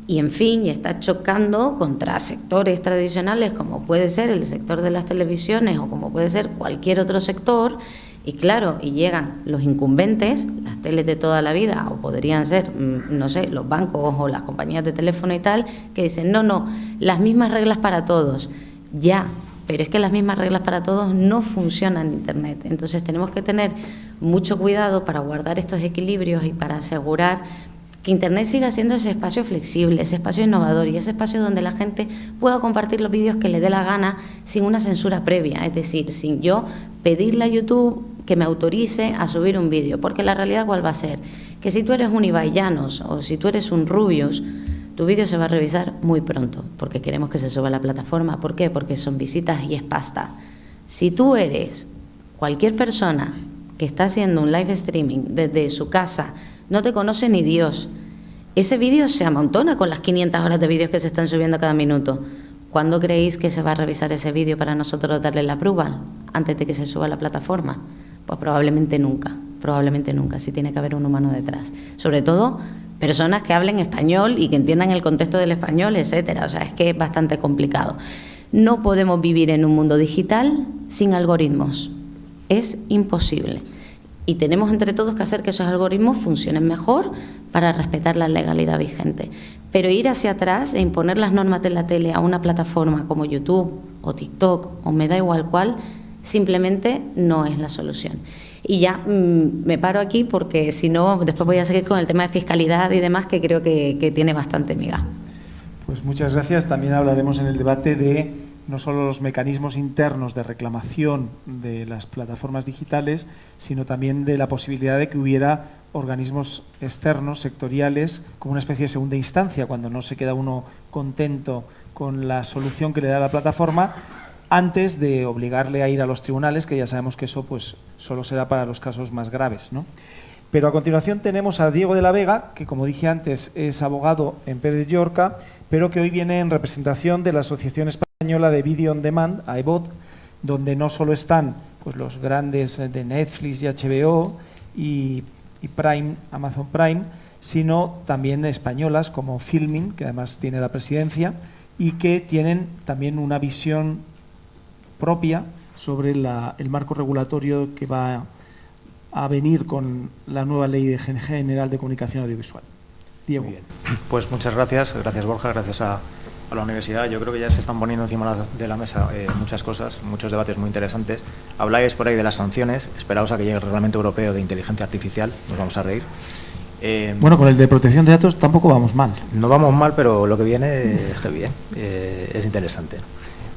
y, en fin, y está chocando contra sectores tradicionales como puede ser el sector de las televisiones o como puede ser cualquier otro sector. Y claro, y llegan los incumbentes, las teles de toda la vida, o podrían ser, no sé, los bancos o las compañías de teléfono y tal, que dicen, no, las mismas reglas para todos. Ya, pero es que las mismas reglas para todos no funcionan en Internet. Entonces tenemos que tener mucho cuidado para guardar estos equilibrios y para asegurar que Internet siga siendo ese espacio flexible, ese espacio innovador y ese espacio donde la gente pueda compartir los vídeos que le dé la gana sin una censura previa, es decir, sin yo pedirle a YouTube que me autorice a subir un vídeo, porque la realidad ¿cuál va a ser? Que si tú eres un Ibai Llanos o si tú eres un Rubius, tu vídeo se va a revisar muy pronto, porque queremos que se suba a la plataforma. ¿Por qué? Porque son visitas y es pasta. Si tú eres cualquier persona que está haciendo un live streaming desde su casa, no te conoce ni Dios, ese vídeo se amontona con las 500 horas de vídeos que se están subiendo cada minuto. ¿Cuándo creéis que se va a revisar ese vídeo para nosotros darle la approval antes de que se suba a la plataforma? Pues probablemente nunca, si tiene que haber un humano detrás. Sobre todo personas que hablen español y que entiendan el contexto del español, etcétera. O sea, es que es bastante complicado. No podemos vivir en un mundo digital sin algoritmos. Es imposible. Y tenemos entre todos que hacer que esos algoritmos funcionen mejor para respetar la legalidad vigente. Pero ir hacia atrás e imponer las normas de la tele a una plataforma como YouTube o TikTok o me da igual cuál, simplemente no es la solución. Y ya me paro aquí porque si no, después voy a seguir con el tema de fiscalidad y demás, que creo que tiene bastante miga. Pues muchas gracias. También hablaremos en el debate de no solo los mecanismos internos de reclamación de las plataformas digitales, sino también de la posibilidad de que hubiera organismos externos, sectoriales, como una especie de segunda instancia, cuando no se queda uno contento con la solución que le da la plataforma, antes de obligarle a ir a los tribunales, que ya sabemos que eso pues solo será para los casos más graves, ¿no? Pero a continuación tenemos a Diego de la Vega, que como dije antes es abogado en Pérez Llorca, pero que hoy viene en representación de la Asociación Española de Video on Demand, AEVOD, donde no solo están pues, los grandes de Netflix y HBO y Prime, Amazon Prime, sino también españolas como Filmin, que además tiene la presidencia, y que tienen también una visión propia sobre el marco regulatorio que va a venir con la nueva Ley General de Comunicación Audiovisual. Diego. Muy bien. Pues muchas gracias Borja, gracias a la universidad. Yo creo que ya se están poniendo encima de la mesa muchas cosas, muchos debates muy interesantes. Habláis por ahí de las sanciones, esperaos a que llegue el Reglamento Europeo de Inteligencia Artificial, nos vamos a reír. Bueno, con el de protección de datos tampoco vamos mal. No vamos mal, pero lo que viene es interesante.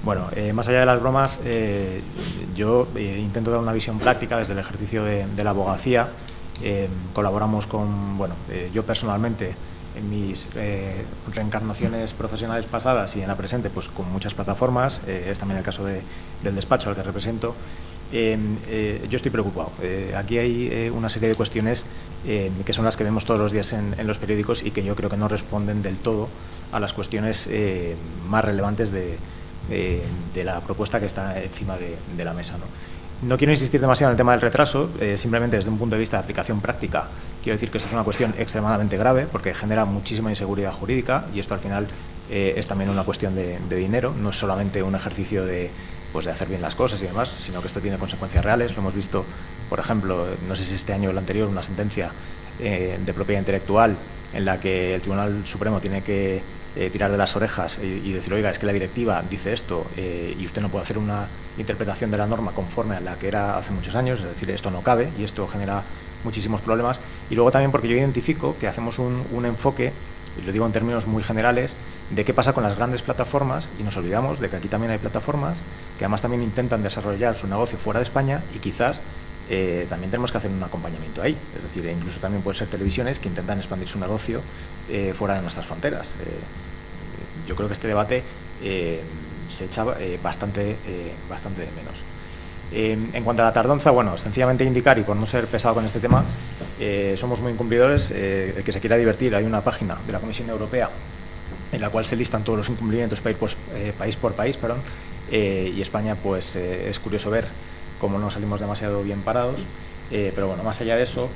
Bueno, más allá de las bromas, yo intento dar una visión práctica desde el ejercicio de la abogacía. Colaboramos con, yo personalmente, en mis reencarnaciones profesionales pasadas y en la presente, pues con muchas plataformas, es también el caso del despacho al que represento. Yo estoy preocupado. Aquí hay una serie de cuestiones que son las que vemos todos los días en los periódicos y que yo creo que no responden del todo a las cuestiones más relevantes de la propuesta que está encima de la mesa, ¿no? No quiero insistir demasiado en el tema del retraso, simplemente desde un punto de vista de aplicación práctica. Quiero decir que esto es una cuestión extremadamente grave porque genera muchísima inseguridad jurídica y esto al final es también una cuestión de dinero, no es solamente un ejercicio de hacer bien las cosas y demás, sino que esto tiene consecuencias reales. Lo hemos visto, por ejemplo, no sé si este año o el anterior, una sentencia de propiedad intelectual en la que el Tribunal Supremo tiene que tirar de las orejas y decir, oiga, es que la directiva dice esto y usted no puede hacer una interpretación de la norma conforme a la que era hace muchos años, es decir, esto no cabe y esto genera muchísimos problemas. Y luego también porque yo identifico que hacemos un enfoque, y lo digo en términos muy generales, de qué pasa con las grandes plataformas y nos olvidamos de que aquí también hay plataformas que además también intentan desarrollar su negocio fuera de España y quizás también tenemos que hacer un acompañamiento ahí, es decir, incluso también pueden ser televisiones que intentan expandir su negocio fuera de nuestras fronteras. Yo creo que este debate se echa bastante de menos. En cuanto a la tardanza, bueno, sencillamente indicar, y por no ser pesado con este tema, somos muy incumplidores. El que se quiera divertir, hay una página de la Comisión Europea en la cual se listan todos los incumplimientos país por país, y España, pues es curioso ver cómo no salimos demasiado bien parados, pero bueno, más allá de eso,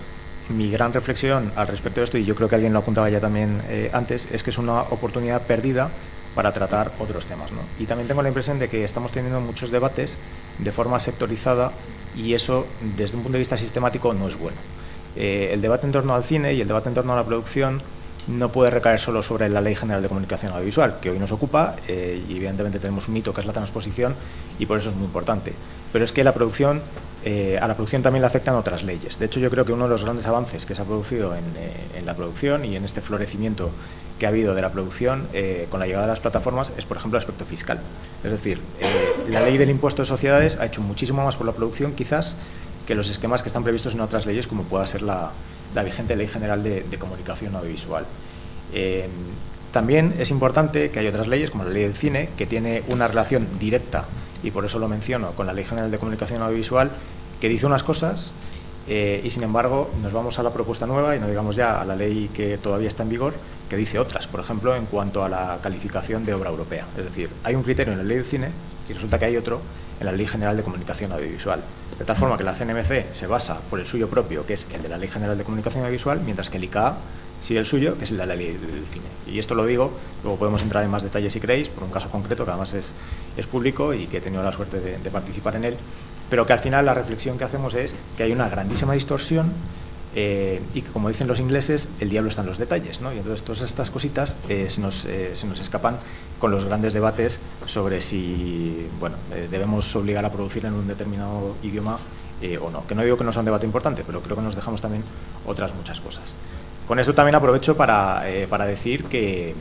mi gran reflexión al respecto de esto, y yo creo que alguien lo apuntaba ya también antes, es que es una oportunidad perdida para tratar otros temas, ¿no? Y también tengo la impresión de que estamos teniendo muchos debates de forma sectorizada y eso, desde un punto de vista sistemático, no es bueno. El debate en torno al cine y el debate en torno a la producción no puede recaer solo sobre la Ley General de Comunicación Audiovisual, que hoy nos ocupa, y evidentemente tenemos un hito que es la transposición, y por eso es muy importante. Pero es que a la producción también le afectan otras leyes. De hecho, yo creo que uno de los grandes avances que se ha producido en la producción y en este florecimiento que ha habido de la producción con la llegada de las plataformas es, por ejemplo, el aspecto fiscal. Es decir, la ley del impuesto de sociedades ha hecho muchísimo más por la producción, quizás, que los esquemas que están previstos en otras leyes, como pueda ser la vigente Ley General de Comunicación Audiovisual. También es importante que hay otras leyes, como la Ley del Cine, que tiene una relación directa, y por eso lo menciono, con la Ley General de Comunicación Audiovisual, que dice unas cosas y, sin embargo, nos vamos a la propuesta nueva y no digamos ya a la ley que todavía está en vigor, que dice otras, por ejemplo, en cuanto a la calificación de obra europea. Es decir, hay un criterio en la Ley del Cine y resulta que hay otro en la Ley General de Comunicación Audiovisual. De tal forma que la CNMC se basa por el suyo propio, que es el de la Ley General de Comunicación Audiovisual, mientras que el ICAA sigue el suyo, que es el de la Ley del Cine. Y esto lo digo, luego podemos entrar en más detalles si queréis, por un caso concreto que además es público y que he tenido la suerte de participar en él, pero que al final la reflexión que hacemos es que hay una grandísima distorsión y que, como dicen los ingleses, el diablo está en los detalles, ¿no? Y entonces todas estas cositas se nos escapan con los grandes debates sobre si debemos obligar a producir en un determinado idioma o no. Que no digo que no sea un debate importante, pero creo que nos dejamos también otras muchas cosas. Con esto también aprovecho para decir que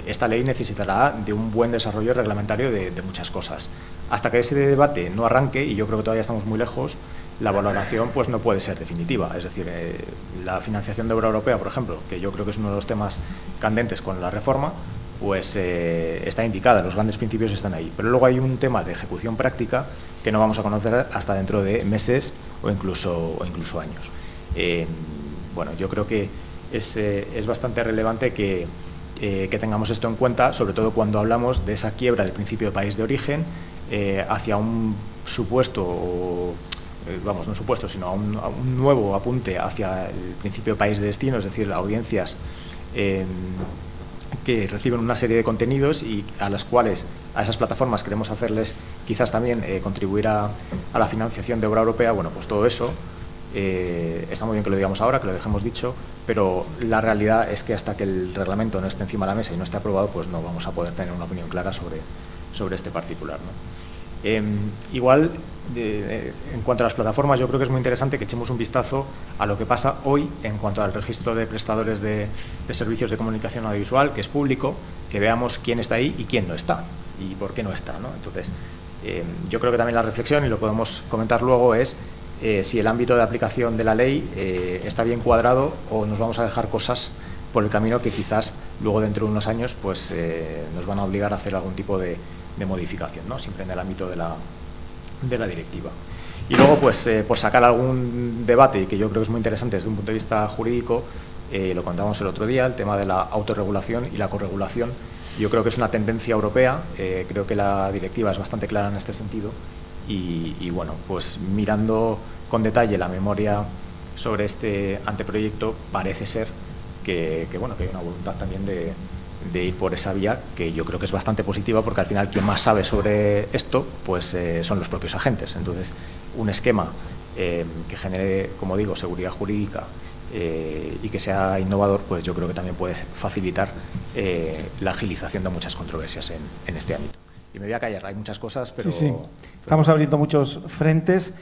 esta ley necesitará de un buen desarrollo reglamentario de muchas cosas. Hasta que ese debate no arranque, y yo creo que todavía estamos muy lejos, la valoración pues no puede ser definitiva. Es decir, la financiación de obra europea, por ejemplo, que yo creo que es uno de los temas candentes con la reforma, pues está indicada, los grandes principios están ahí. Pero luego hay un tema de ejecución práctica que no vamos a conocer hasta dentro de meses o incluso años. Yo creo que es bastante relevante que tengamos esto en cuenta, sobre todo cuando hablamos de esa quiebra del principio de país de origen hacia un supuesto, no supuesto, sino a un nuevo apunte hacia el principio de país de destino, es decir, audiencias que reciben una serie de contenidos y a las cuales, a esas plataformas, queremos hacerles quizás también contribuir a la financiación de obra europea. Bueno, pues todo eso Está muy bien que lo digamos ahora, que lo dejemos dicho, pero la realidad es que hasta que el reglamento no esté encima de la mesa y no esté aprobado, pues no vamos a poder tener una opinión clara sobre este particular, ¿no? Igual, en cuanto a las plataformas, yo creo que es muy interesante que echemos un vistazo a lo que pasa hoy en cuanto al registro de prestadores de servicios de comunicación audiovisual, que es público, que veamos quién está ahí y quién no está, y por qué no está, ¿no? Entonces, yo creo que también la reflexión, y lo podemos comentar luego, es si el ámbito de aplicación de la ley está bien cuadrado o nos vamos a dejar cosas por el camino que quizás luego dentro de unos años pues, nos van a obligar a hacer algún tipo de modificación, ¿no? Siempre en el ámbito de la directiva. Y luego, pues, por sacar algún debate que yo creo que es muy interesante desde un punto de vista jurídico, lo contamos el otro día, el tema de la autorregulación y la corregulación. Yo creo que es una tendencia europea, creo que la directiva es bastante clara en este sentido y bueno, pues mirando con detalle la memoria sobre este anteproyecto, parece ser que bueno, que hay una voluntad también de ir por esa vía, que yo creo que es bastante positiva, porque al final quien más sabe sobre esto pues son los propios agentes. Entonces, un esquema que genere, como digo, seguridad jurídica y que sea innovador, pues yo creo que también puede facilitar la agilización de muchas controversias en este ámbito. Y me voy a callar, hay muchas cosas, pero... Sí. Estamos abriendo muchos frentes.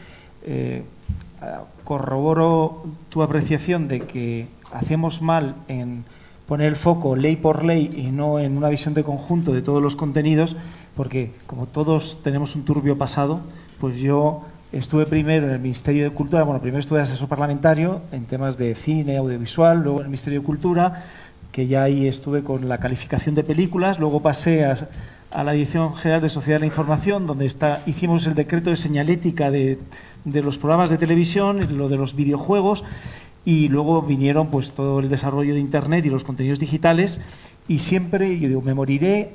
Corroboro tu apreciación de que hacemos mal en poner el foco ley por ley y no en una visión de conjunto de todos los contenidos, porque como todos tenemos un turbio pasado, pues yo estuve primero en el Ministerio de Cultura, bueno, primero estuve asesor parlamentario en temas de cine, audiovisual, luego en el Ministerio de Cultura, que ya ahí estuve con la calificación de películas, luego pasé a la Dirección General de Sociedad de la Información, donde hicimos el decreto de señalética de los programas de televisión, lo de los videojuegos, y luego vinieron pues todo el desarrollo de Internet y los contenidos digitales, y siempre, yo digo, me moriré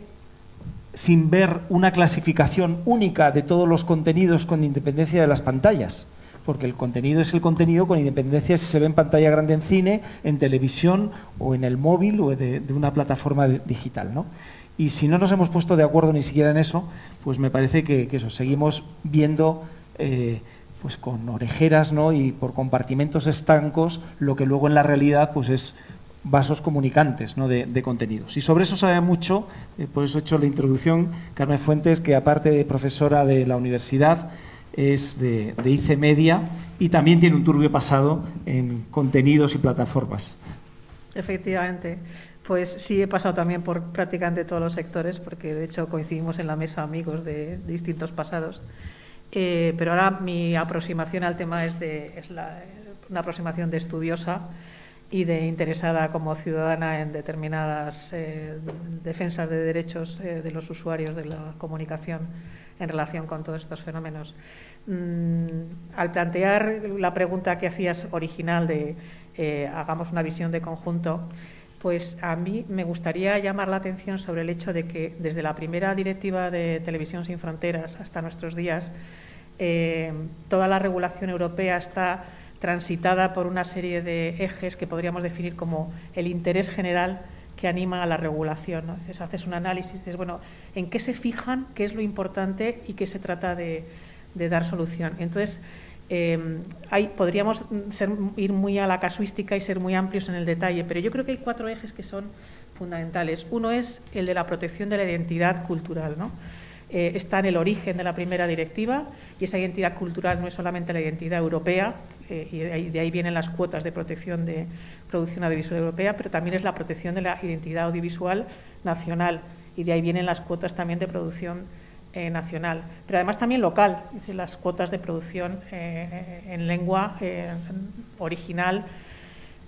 sin ver una clasificación única de todos los contenidos con independencia de las pantallas, porque el contenido es el contenido con independencia si se ve en pantalla grande en cine, en televisión o en el móvil o de una plataforma digital, ¿no? Y si no nos hemos puesto de acuerdo ni siquiera en eso, pues me parece que eso, seguimos viendo pues con orejeras, ¿no? Y por compartimentos estancos lo que luego en la realidad pues es vasos comunicantes, ¿no? de contenidos. Y sobre eso sabe mucho, por eso he hecho la introducción, Carmen Fuentes, que aparte de profesora de la universidad, es de IC Media y también tiene un turbio pasado en contenidos y plataformas. Efectivamente. Pues sí, he pasado también por prácticamente todos los sectores, porque de hecho coincidimos en la mesa amigos de distintos pasados. Pero ahora mi aproximación al tema es una aproximación de estudiosa y de interesada como ciudadana en determinadas defensas de derechos de los usuarios de la comunicación en relación con todos estos fenómenos. Al plantear la pregunta que hacías original de hagamos una visión de conjunto, pues a mí me gustaría llamar la atención sobre el hecho de que desde la primera directiva de Televisión sin Fronteras hasta nuestros días, toda la regulación europea está transitada por una serie de ejes que podríamos definir como el interés general que anima a la regulación, ¿no? Entonces haces un análisis, dices, bueno, ¿en qué se fijan? ¿Qué es lo importante? ¿Y qué se trata de dar solución? Entonces, podríamos ir muy a la casuística y ser muy amplios en el detalle, pero yo creo que hay 4 ejes que son fundamentales. Uno es el de la protección de la identidad cultural, ¿no? Está en el origen de la primera directiva y esa identidad cultural no es solamente la identidad europea, y de ahí vienen las cuotas de protección de producción audiovisual europea, pero también es la protección de la identidad audiovisual nacional y de ahí vienen las cuotas también de producción nacional, pero además también local, es decir, las cuotas de producción en lengua original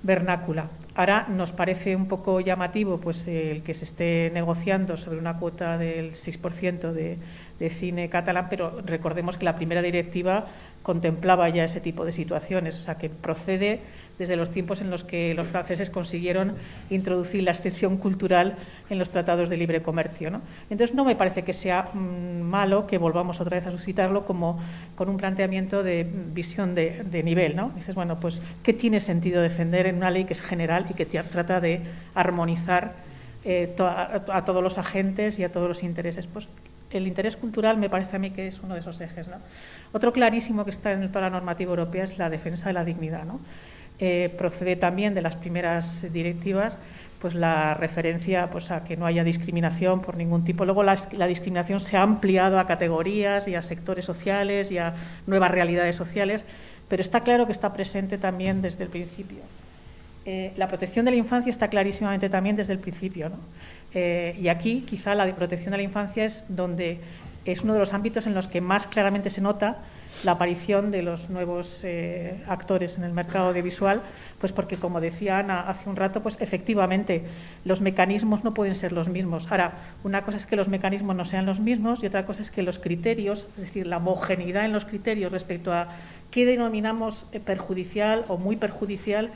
vernácula. Ahora nos parece un poco llamativo pues el que se esté negociando sobre una cuota del 6% de cine catalán, pero recordemos que la primera directiva contemplaba ya ese tipo de situaciones, o sea que procede desde los tiempos en los que los franceses consiguieron introducir la excepción cultural en los tratados de libre comercio, ¿no? Entonces no me parece que sea malo que volvamos otra vez a suscitarlo como con un planteamiento de visión de nivel, ¿no? Dices, bueno, pues ¿qué tiene sentido defender en una ley que es general y que trata de armonizar a todos los agentes y a todos los intereses? Pues el interés cultural me parece a mí que es uno de esos ejes, ¿no? Otro clarísimo que está en toda la normativa europea es la defensa de la dignidad, ¿no? Procede también de las primeras directivas pues la referencia pues a que no haya discriminación por ningún tipo. Luego la discriminación se ha ampliado a categorías y a sectores sociales y a nuevas realidades sociales, pero está claro que está presente también desde el principio. La protección de la infancia está clarísimamente también desde el principio, ¿no? Y aquí quizá la protección de la infancia es donde es uno de los ámbitos en los que más claramente se nota la aparición de los nuevos actores en el mercado audiovisual, pues porque, como decía Ana hace un rato, pues efectivamente los mecanismos no pueden ser los mismos. Ahora, una cosa es que los mecanismos no sean los mismos y otra cosa es que los criterios, es decir, la homogeneidad en los criterios respecto a qué denominamos perjudicial o muy perjudicial,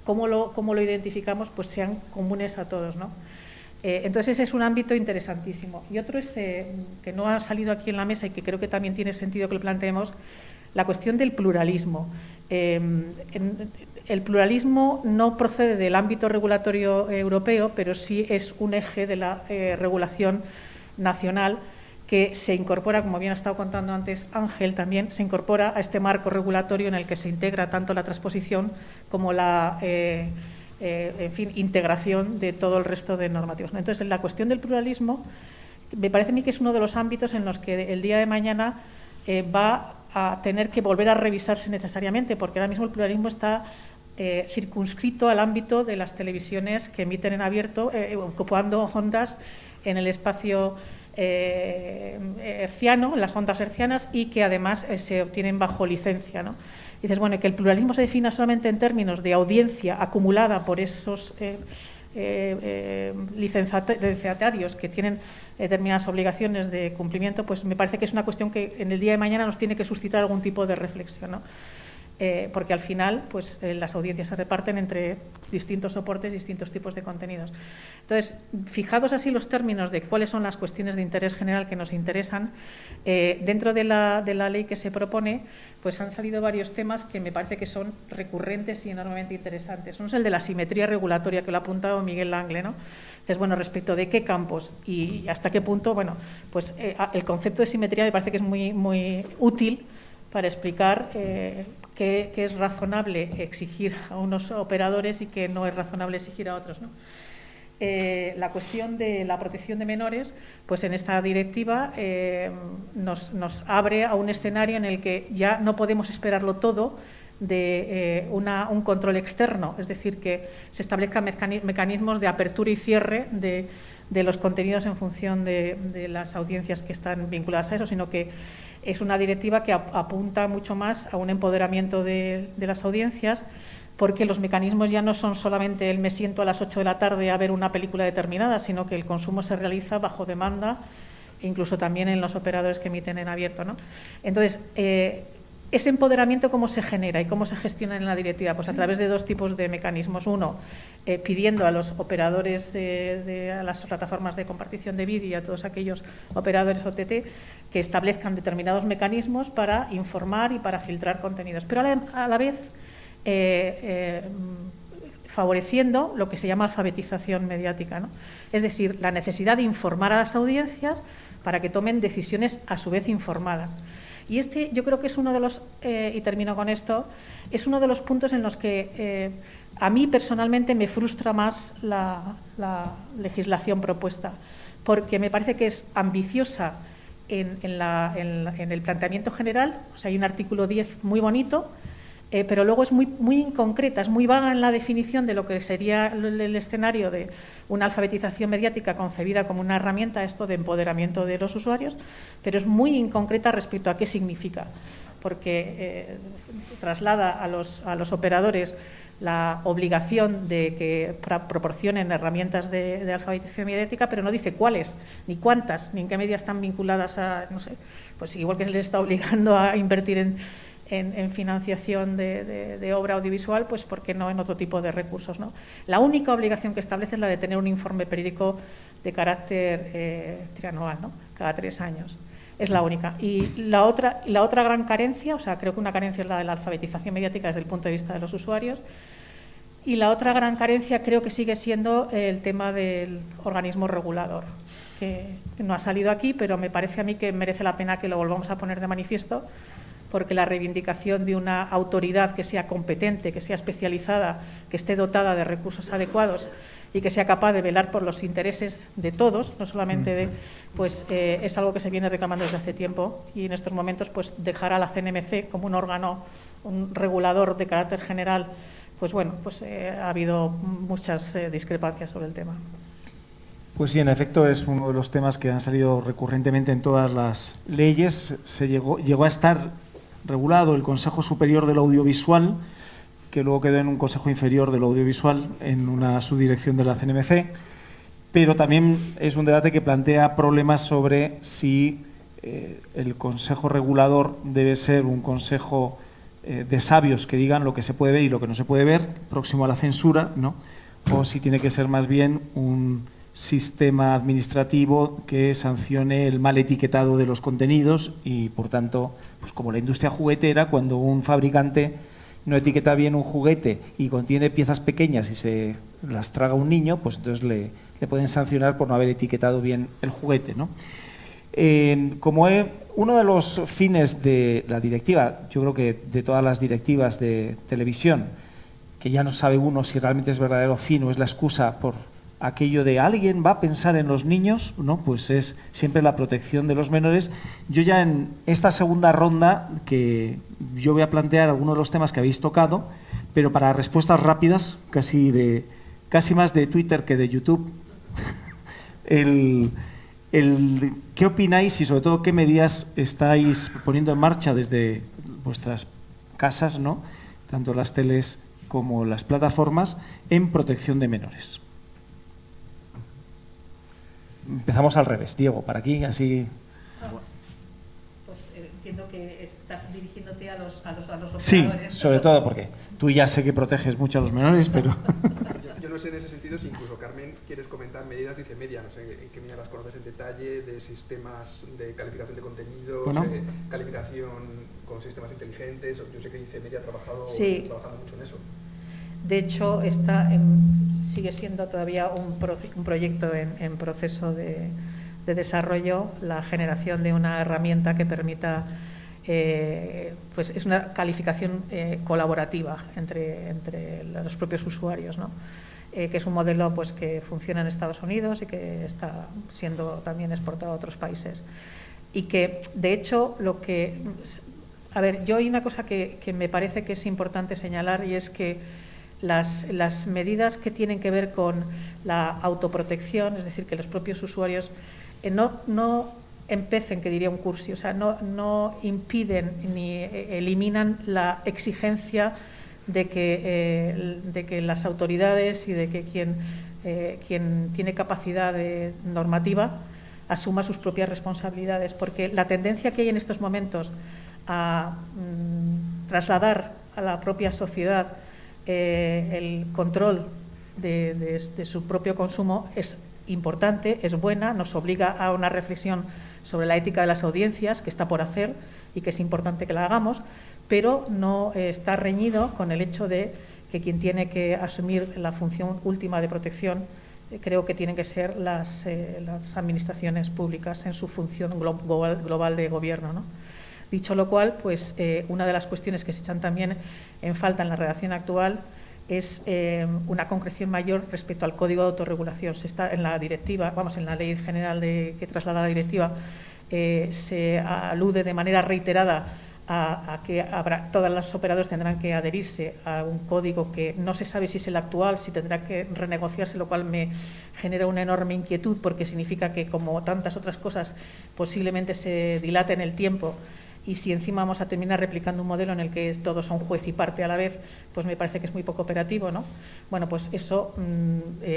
cómo lo identificamos, pues sean comunes a todos, ¿no? Entonces, ese es un ámbito interesantísimo. Y otro es, que no ha salido aquí en la mesa y que creo que también tiene sentido que lo planteemos, la cuestión del pluralismo. El pluralismo no procede del ámbito regulatorio europeo, pero sí es un eje de la regulación nacional que se incorpora, como bien ha estado contando antes Ángel también, se incorpora a este marco regulatorio en el que se integra tanto la transposición como la integración de todo el resto de normativas. Entonces, la cuestión del pluralismo me parece a mí que es uno de los ámbitos en los que el día de mañana va a tener que volver a revisarse necesariamente, porque ahora mismo el pluralismo está circunscrito al ámbito de las televisiones que emiten en abierto, ocupando ondas en el espacio herciano, en las ondas hercianas, y que además se obtienen bajo licencia, ¿no? Dices, bueno, que el pluralismo se defina solamente en términos de audiencia acumulada por esos licenciatarios que tienen determinadas obligaciones de cumplimiento, pues me parece que es una cuestión que en el día de mañana nos tiene que suscitar algún tipo de reflexión, ¿no? Porque al final pues, las audiencias se reparten entre distintos soportes, distintos tipos de contenidos. Entonces, fijados así los términos de cuáles son las cuestiones de interés general que nos interesan, dentro de la ley que se propone, pues han salido varios temas que me parece que son recurrentes y enormemente interesantes. Uno es el de la simetría regulatoria, que lo ha apuntado Miguel Langle, ¿no? Entonces, bueno, respecto de qué campos y hasta qué punto, bueno, pues el concepto de simetría me parece que es muy, muy útil para explicar qué es razonable exigir a unos operadores y qué no es razonable exigir a otros, ¿no? La cuestión de la protección de menores, pues en esta directiva nos abre a un escenario en el que ya no podemos esperarlo todo de un control externo, es decir, que se establezcan mecanismos de apertura y cierre de los contenidos en función de las audiencias que están vinculadas a eso, sino que es una directiva que apunta mucho más a un empoderamiento de las audiencias, porque los mecanismos ya no son solamente el me siento a las 8 de la tarde a ver una película determinada, sino que el consumo se realiza bajo demanda, incluso también en los operadores que emiten en abierto, ¿no? Entonces, ese empoderamiento, ¿cómo se genera y cómo se gestiona en la directiva? Pues a través de dos tipos de mecanismos. Uno, pidiendo a los operadores a las plataformas de compartición de vídeo y a todos aquellos operadores OTT que establezcan determinados mecanismos para informar y para filtrar contenidos, pero a la vez favoreciendo lo que se llama alfabetización mediática, ¿no? Es decir, la necesidad de informar a las audiencias para que tomen decisiones a su vez informadas. Y yo creo que es uno de los, y termino con esto, es uno de los puntos en los que a mí personalmente me frustra más la legislación propuesta, porque me parece que es ambiciosa en el planteamiento general. O sea, hay un artículo 10 muy bonito, pero luego es muy inconcreta, es muy vaga en la definición de lo que sería el escenario de una alfabetización mediática concebida como una herramienta, esto de empoderamiento de los usuarios, pero es muy inconcreta respecto a qué significa, porque traslada a los operadores la obligación de que proporcionen herramientas de alfabetización mediática, pero no dice cuáles, ni cuántas, ni en qué medida están vinculadas a, no sé, pues igual que se les está obligando a invertir en financiación de obra audiovisual, pues ¿por qué no en otro tipo de recursos, ¿no? La única obligación que establece es la de tener un informe periódico de carácter trianual, ¿no? Cada 3 años. Es la única. Y la otra gran carencia, o sea, creo que una carencia es la de la alfabetización mediática desde el punto de vista de los usuarios, Y la otra gran carencia creo que sigue siendo el tema del organismo regulador, que no ha salido aquí, pero me parece a mí que merece la pena que lo volvamos a poner de manifiesto, porque la reivindicación de una autoridad que sea competente, que sea especializada, que esté dotada de recursos adecuados y que sea capaz de velar por los intereses de todos, no solamente de, pues es algo que se viene reclamando desde hace tiempo, y en estos momentos pues dejar a la CNMC como un órgano, un regulador de carácter general, pues bueno, pues ha habido muchas discrepancias sobre el tema. Pues sí, en efecto es uno de los temas que han salido recurrentemente en todas las leyes. Llegó a estar regulado el Consejo Superior del Audiovisual, que luego quedó en un Consejo Inferior del Audiovisual, en una subdirección de la CNMC, pero también es un debate que plantea problemas sobre si el Consejo Regulador debe ser un consejo de sabios que digan lo que se puede ver y lo que no se puede ver, próximo a la censura, ¿no? O si tiene que ser más bien un sistema administrativo que sancione el mal etiquetado de los contenidos y, por tanto, pues como la industria juguetera, cuando un fabricante no etiqueta bien un juguete y contiene piezas pequeñas y se las traga un niño, pues entonces le pueden sancionar por no haber etiquetado bien el juguete, ¿no? Uno de los fines de la directiva, yo creo que de todas las directivas de televisión, que ya no sabe uno si realmente es verdadero fin o es la excusa por aquello de alguien va a pensar en los niños, ¿no? Pues es siempre la protección de los menores. Yo ya en esta segunda ronda, que yo voy a plantear algunos de los temas que habéis tocado, pero para respuestas rápidas, casi más de Twitter que de YouTube, ¿qué opináis y sobre todo qué medidas estáis poniendo en marcha desde vuestras casas, ¿no? Tanto las teles como las plataformas, en protección de menores? Empezamos al revés, Diego, para aquí, así. Pues entiendo que estás dirigiéndote a los operadores. Sí, sobre todo porque tú ya sé que proteges mucho a los menores, pero... Yo no sé en ese sentido si incluso, Carmen, quieres comentar medidas, dice media, no sé en qué medida las conoces en detalle, de sistemas de calificación de contenidos, bueno, calificación con sistemas inteligentes. Yo sé que ICE Media ha trabajado mucho en eso. De hecho, sigue siendo todavía un proyecto en proceso de desarrollo, la generación de una herramienta que permita, pues es una calificación colaborativa entre los propios usuarios, ¿no? Que es un modelo pues que funciona en Estados Unidos y que está siendo también exportado a otros países. Y que, de hecho, yo hay una cosa que me parece que es importante señalar, y es que las medidas que tienen que ver con la autoprotección, es decir, que los propios usuarios no empecen, que diría un cursi, o sea, no impiden ni eliminan la exigencia de que las autoridades y de que quien tiene capacidad normativa asuma sus propias responsabilidades, porque la tendencia que hay en estos momentos a trasladar a la propia sociedad el control de su propio consumo es importante, es buena, nos obliga a una reflexión sobre la ética de las audiencias, que está por hacer y que es importante que la hagamos, pero no está reñido con el hecho de que quien tiene que asumir la función última de protección creo que tienen que ser las administraciones públicas en su función global de gobierno, ¿no? Dicho lo cual, pues una de las cuestiones que se echan también en falta en la redacción actual es una concreción mayor respecto al código de autorregulación. Se está en la directiva, en la ley general que traslada la directiva, se alude de manera reiterada a que todos los operadores tendrán que adherirse a un código que no se sabe si es el actual, si tendrá que renegociarse, lo cual me genera una enorme inquietud, porque significa que, como tantas otras cosas, posiblemente se dilate en el tiempo. Y si encima vamos a terminar replicando un modelo en el que todos son juez y parte a la vez, pues me parece que es muy poco operativo, ¿no? Bueno, pues eso,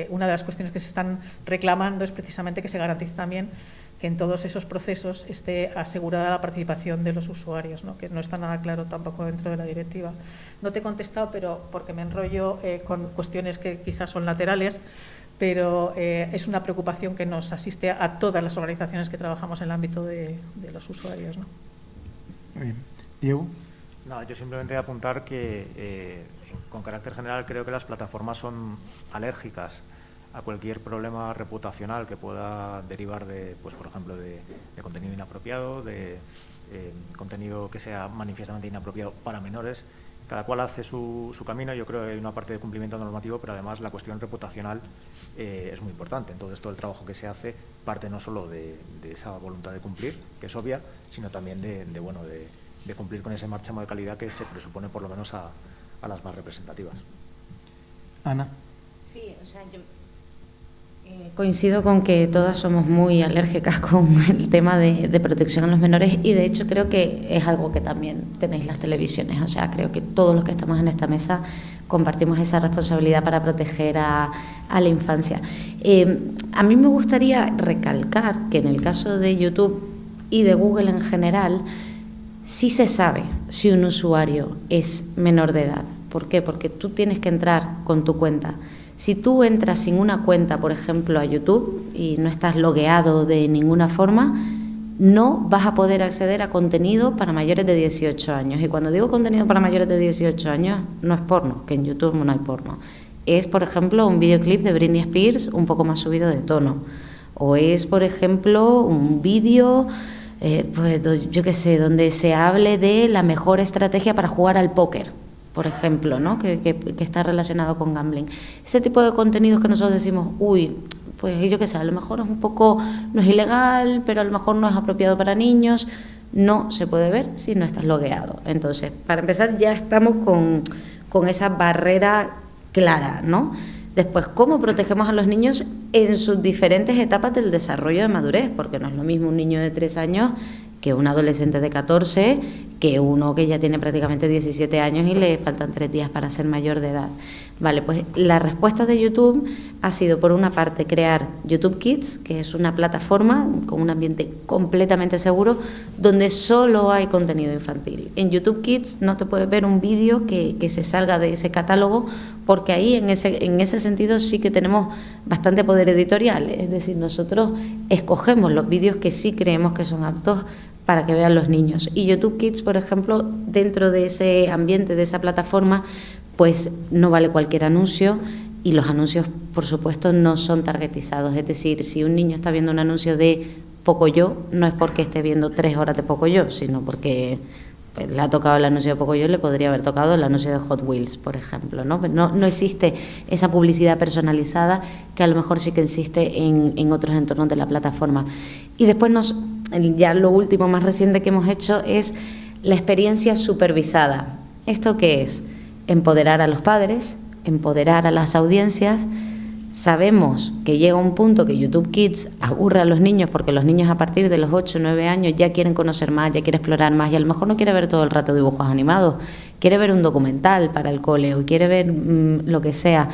una de las cuestiones que se están reclamando es precisamente que se garantice también que en todos esos procesos esté asegurada la participación de los usuarios, ¿no? Que no está nada claro tampoco dentro de la directiva. No te he contestado, pero porque me enrollo con cuestiones que quizás son laterales, pero es una preocupación que nos asiste a todas las organizaciones que trabajamos en el ámbito de los usuarios, ¿no? Muy bien. Diego. No, yo simplemente apuntar que con carácter general creo que las plataformas son alérgicas a cualquier problema reputacional que pueda derivar de, pues por ejemplo, de contenido inapropiado, de contenido que sea manifiestamente inapropiado para menores. Cada cual hace su camino. Yo creo que hay una parte de cumplimiento normativo, pero además la cuestión reputacional es muy importante. Entonces, todo el trabajo que se hace parte no solo de esa voluntad de cumplir, que es obvia, sino también de cumplir con ese marchamo de calidad que se presupone por lo menos a las más representativas. Ana. Sí, o sea, yo coincido con que todas somos muy alérgicas con el tema de protección a los menores, y de hecho creo que es algo que también tenéis las televisiones. O sea, creo que todos los que estamos en esta mesa compartimos esa responsabilidad para proteger a la infancia. A mí me gustaría recalcar que en el caso de YouTube y de Google en general, sí se sabe si un usuario es menor de edad. ¿Por qué? Porque tú tienes que entrar con tu cuenta. Si tú entras sin una cuenta, por ejemplo, a YouTube y no estás logueado de ninguna forma, no vas a poder acceder a contenido para mayores de 18 años. Y cuando digo contenido para mayores de 18 años, no es porno, que en YouTube no hay porno. Es, por ejemplo, un videoclip de Britney Spears un poco más subido de tono. O es, por ejemplo, un vídeo, pues yo qué sé, donde se hable de la mejor estrategia para jugar al póker, por ejemplo, ¿no? que está relacionado con gambling. Ese tipo de contenidos que nosotros decimos, uy, pues yo qué sé, a lo mejor es un poco, no es ilegal, pero a lo mejor no es apropiado para niños, no se puede ver si no estás logueado. Entonces, para empezar, ya estamos con esa barrera clara, ¿no? Después, ¿cómo protegemos a los niños en sus diferentes etapas del desarrollo de madurez? Porque no es lo mismo un niño de 3 años que un adolescente de 14, que uno que ya tiene prácticamente 17 años y le faltan 3 días para ser mayor de edad. Vale, pues la respuesta de YouTube ha sido, por una parte, crear YouTube Kids, que es una plataforma con un ambiente completamente seguro, donde solo hay contenido infantil. En YouTube Kids no te puedes ver un vídeo que se salga de ese catálogo, porque ahí en ese sentido sí que tenemos bastante poder editorial. Es decir, nosotros escogemos los vídeos que sí creemos que son aptos para que vean los niños. Y YouTube Kids, por ejemplo, dentro de ese ambiente, de esa plataforma, pues no vale cualquier anuncio, y los anuncios, por supuesto, no son targetizados. Es decir, si un niño está viendo un anuncio de Pocoyo, no es porque esté viendo 3 horas de Pocoyo, sino porque pues, le ha tocado el anuncio de Pocoyo, le podría haber tocado el anuncio de Hot Wheels, por ejemplo, ¿no? No existe esa publicidad personalizada que a lo mejor sí que existe en otros entornos de la plataforma. Y después ya lo último más reciente que hemos hecho es la experiencia supervisada. ¿Esto qué es? Empoderar a los padres, empoderar a las audiencias. Sabemos que llega un punto que YouTube Kids aburre a los niños, porque los niños a partir de los 8 o 9 años ya quieren conocer más, ya quieren explorar más, y a lo mejor no quiere ver todo el rato dibujos animados, quiere ver un documental para el cole o quiere ver lo que sea.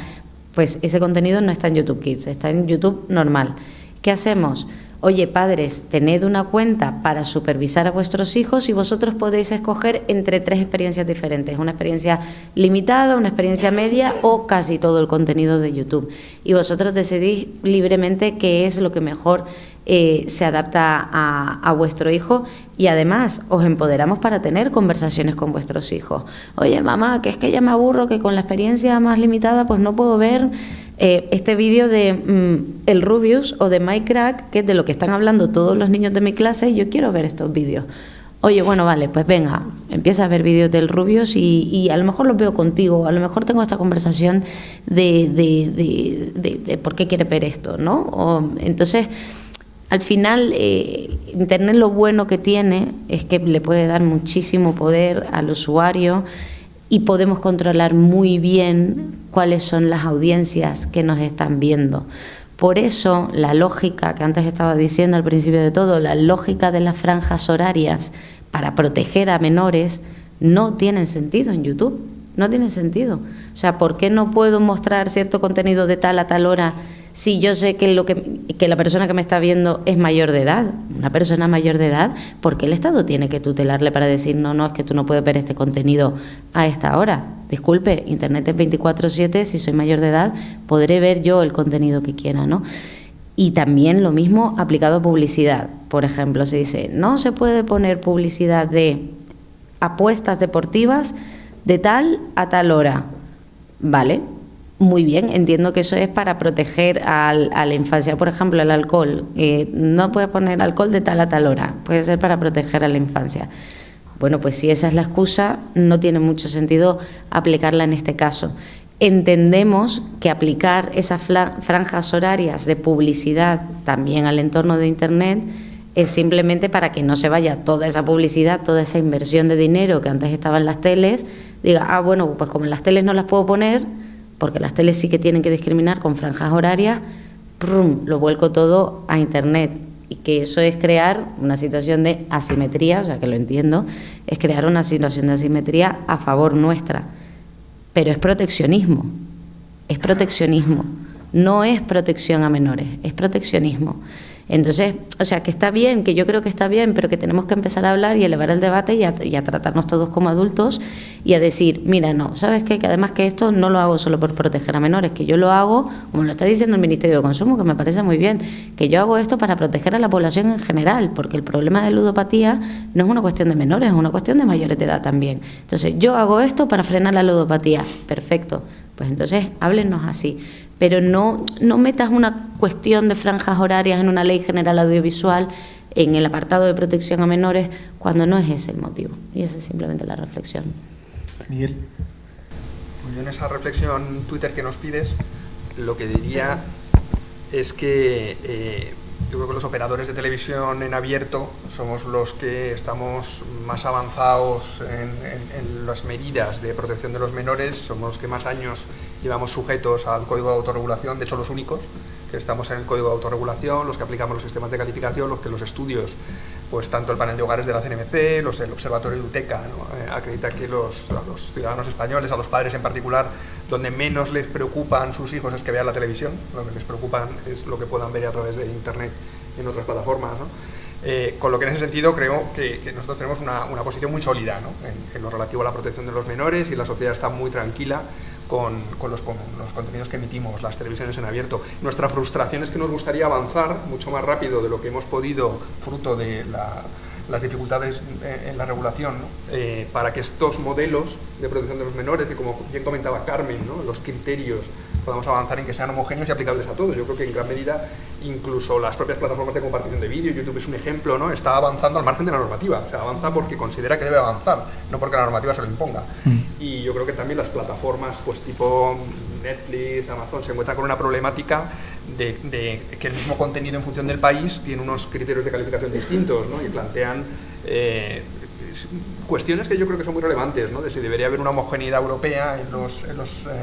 Pues ese contenido no está en YouTube Kids, está en YouTube normal. ¿Qué hacemos? Oye, padres, tened una cuenta para supervisar a vuestros hijos y vosotros podéis escoger entre 3 experiencias diferentes. Una experiencia limitada, una experiencia media o casi todo el contenido de YouTube. Y vosotros decidís libremente qué es lo que mejor se adapta a vuestro hijo, y además os empoderamos para tener conversaciones con vuestros hijos. Oye, mamá, que es que ya me aburro, que con la experiencia más limitada pues no puedo ver este vídeo de el Rubius o de Minecraft, que es de lo que están hablando todos los niños de mi clase, y yo quiero ver estos vídeos. Oye, bueno, vale, pues venga, empieza a ver vídeos del Rubius y a lo mejor los veo contigo, a lo mejor tengo esta conversación de por qué quiere ver esto, ¿no? Entonces, al final, Internet lo bueno que tiene es que le puede dar muchísimo poder al usuario y podemos controlar muy bien cuáles son las audiencias que nos están viendo. Por eso, la lógica que antes estaba diciendo al principio de todo, la lógica de las franjas horarias para proteger a menores no tienen sentido en YouTube, no tienen sentido. O sea, ¿por qué no puedo mostrar cierto contenido de tal a tal hora si yo sé que la persona que me está viendo es mayor de edad? Una persona mayor de edad, ¿por qué el Estado tiene que tutelarle para decir no, es que tú no puedes ver este contenido a esta hora? Disculpe, Internet es 24/7, si soy mayor de edad podré ver yo el contenido que quiera, ¿no? Y también lo mismo aplicado a publicidad. Por ejemplo, se dice, no se puede poner publicidad de apuestas deportivas de tal a tal hora. Vale, muy bien, entiendo que eso es para proteger a la infancia. Por ejemplo, el alcohol. No puedes poner alcohol de tal a tal hora. Puede ser para proteger a la infancia. Bueno, pues si esa es la excusa, no tiene mucho sentido aplicarla en este caso. Entendemos que aplicar esas franjas horarias de publicidad también al entorno de Internet es simplemente para que no se vaya toda esa publicidad, toda esa inversión de dinero que antes estaba en las teles, diga, bueno, pues como en las teles no las puedo poner, porque las teles sí que tienen que discriminar con franjas horarias, ¡prum!, lo vuelco todo a Internet. Y que eso es crear una situación de asimetría, o sea que lo entiendo, es crear una situación de asimetría a favor nuestra. Pero es proteccionismo, no es protección a menores, es proteccionismo. Entonces, o sea, que está bien, que yo creo que está bien, pero que tenemos que empezar a hablar y elevar el debate y a tratarnos todos como adultos y a decir, mira, no, ¿sabes qué? Que además que esto no lo hago solo por proteger a menores, que yo lo hago, como lo está diciendo el Ministerio de Consumo, que me parece muy bien, que yo hago esto para proteger a la población en general, porque el problema de ludopatía no es una cuestión de menores, es una cuestión de mayores de edad también. Entonces, yo hago esto para frenar la ludopatía. Perfecto, pues entonces háblennos así. Pero no metas una cuestión de franjas horarias en una ley general audiovisual en el apartado de protección a menores cuando no es ese el motivo. Y esa es simplemente la reflexión. Miguel. Pues yo en esa reflexión Twitter que nos pides, lo que diría es que yo creo que los operadores de televisión en abierto somos los que estamos más avanzados en las medidas de protección de los menores, somos los que más años llevamos sujetos al Código de Autorregulación, de hecho los únicos que estamos en el Código de Autorregulación, los que aplicamos los sistemas de calificación, los que los estudios, pues tanto el panel de hogares de la CNMC, el Observatorio de UTECA, ¿no? Acredita que a los ciudadanos españoles, a los padres en particular, donde menos les preocupan sus hijos es que vean la televisión, lo que les preocupan es lo que puedan ver a través de Internet en otras plataformas, ¿no? Con lo que en ese sentido creo que nosotros tenemos una posición muy sólida, ¿no? en lo relativo a la protección de los menores, y la sociedad está muy tranquila con los contenidos que emitimos, las televisiones en abierto. Nuestra frustración es que nos gustaría avanzar mucho más rápido de lo que hemos podido, fruto de las dificultades en la regulación, ¿no? Para que estos modelos de protección de los menores, que como bien comentaba Carmen, ¿no? Los criterios podamos avanzar en que sean homogéneos y aplicables a todos. Yo creo que en gran medida incluso las propias plataformas de compartición de vídeo, YouTube es un ejemplo, ¿no? Está avanzando al margen de la normativa, o sea, avanza porque considera que debe avanzar, no porque la normativa se lo imponga. Y yo creo que también las plataformas, pues tipo Netflix, Amazon, se encuentran con una problemática de que el mismo contenido en función del país tiene unos criterios de calificación distintos, ¿no? Y plantean cuestiones que yo creo que son muy relevantes, ¿no? De si debería haber una homogeneidad europea en los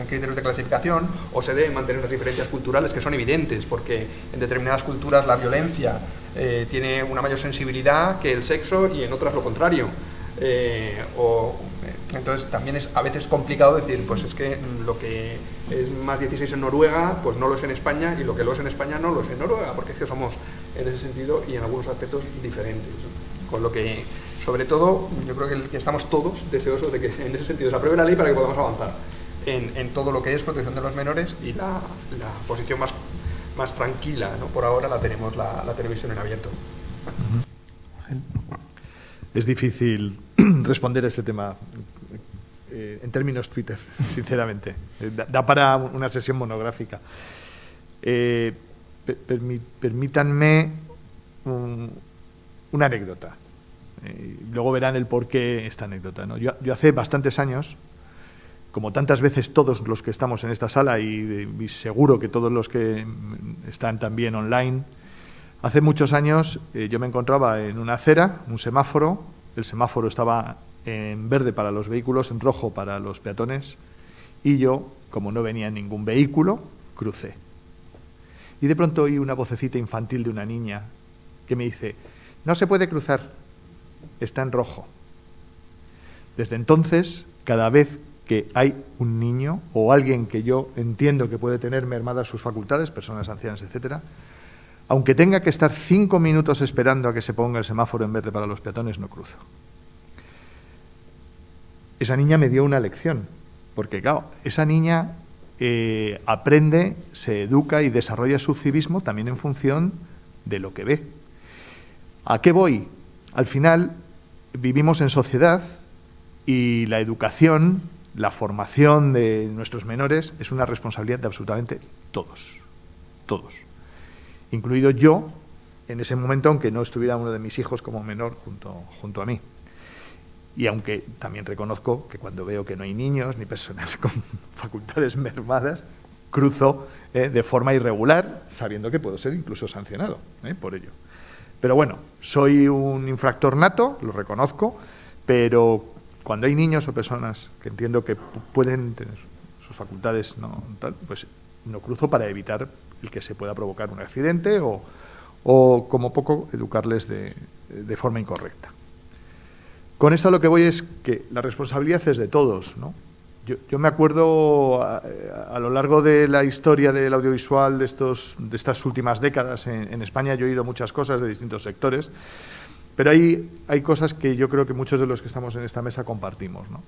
criterios de clasificación o se deben mantener las diferencias culturales, que son evidentes, porque en determinadas culturas la violencia tiene una mayor sensibilidad que el sexo y en otras lo contrario. Entonces también es a veces complicado decir, pues es que lo que es más 16 en Noruega, pues no lo es en España, y lo que lo es en España no lo es en Noruega, porque es que somos en ese sentido y en algunos aspectos diferentes, ¿no? Con lo que, sobre todo, yo creo que estamos todos deseosos de que en ese sentido se apruebe la ley para que podamos avanzar en todo lo que es protección de los menores, y la posición más tranquila, ¿no? Por ahora la tenemos la televisión en abierto. Es difícil responder a este tema en términos Twitter, sinceramente. Da para una sesión monográfica. Permítanme una anécdota. Luego verán el porqué esta anécdota, ¿no? Yo hace bastantes años, como tantas veces todos los que estamos en esta sala y seguro que todos los que están también online, hace muchos años yo me encontraba en una acera, un semáforo, el semáforo estaba en verde para los vehículos, en rojo para los peatones, y yo, como no venía ningún vehículo, crucé. Y de pronto oí una vocecita infantil de una niña que me dice, no se puede cruzar, está en rojo. Desde entonces, cada vez que hay un niño o alguien que yo entiendo que puede tener mermadas sus facultades, personas ancianas, etcétera, aunque tenga que estar 5 minutos esperando a que se ponga el semáforo en verde para los peatones, no cruzo. Esa niña me dio una lección, porque claro, esa niña aprende, se educa y desarrolla su civismo también en función de lo que ve. ¿A qué voy? Al final vivimos en sociedad Y la educación, la formación de nuestros menores es una responsabilidad de absolutamente todos, incluido yo en ese momento, aunque no estuviera uno de mis hijos como menor junto a mí. Y aunque también reconozco que cuando veo que no hay niños ni personas con facultades mermadas, cruzo de forma irregular, sabiendo que puedo ser incluso sancionado por ello. Pero bueno, soy un infractor nato, lo reconozco, pero cuando hay niños o personas que entiendo que pueden tener sus facultades, pues no cruzo para evitar el que se pueda provocar un accidente o como poco, educarles de forma incorrecta. Con esto a lo que voy es que la responsabilidad es de todos, ¿no? Yo me acuerdo a lo largo de la historia del audiovisual de estas últimas décadas en España, yo he oído muchas cosas de distintos sectores, pero hay cosas que yo creo que muchos de los que estamos en esta mesa compartimos, ¿no?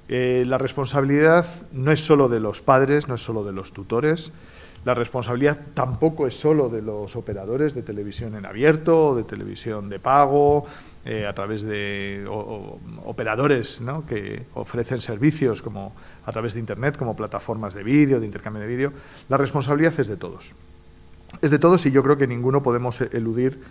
La responsabilidad no es solo de los padres, no es solo de los tutores, la responsabilidad tampoco es solo de los operadores de televisión en abierto o de televisión de pago, a través de operadores, ¿no?, que ofrecen servicios como a través de Internet, como plataformas de vídeo, de intercambio de vídeo. La responsabilidad es de todos. Es de todos y yo creo que ninguno podemos eludir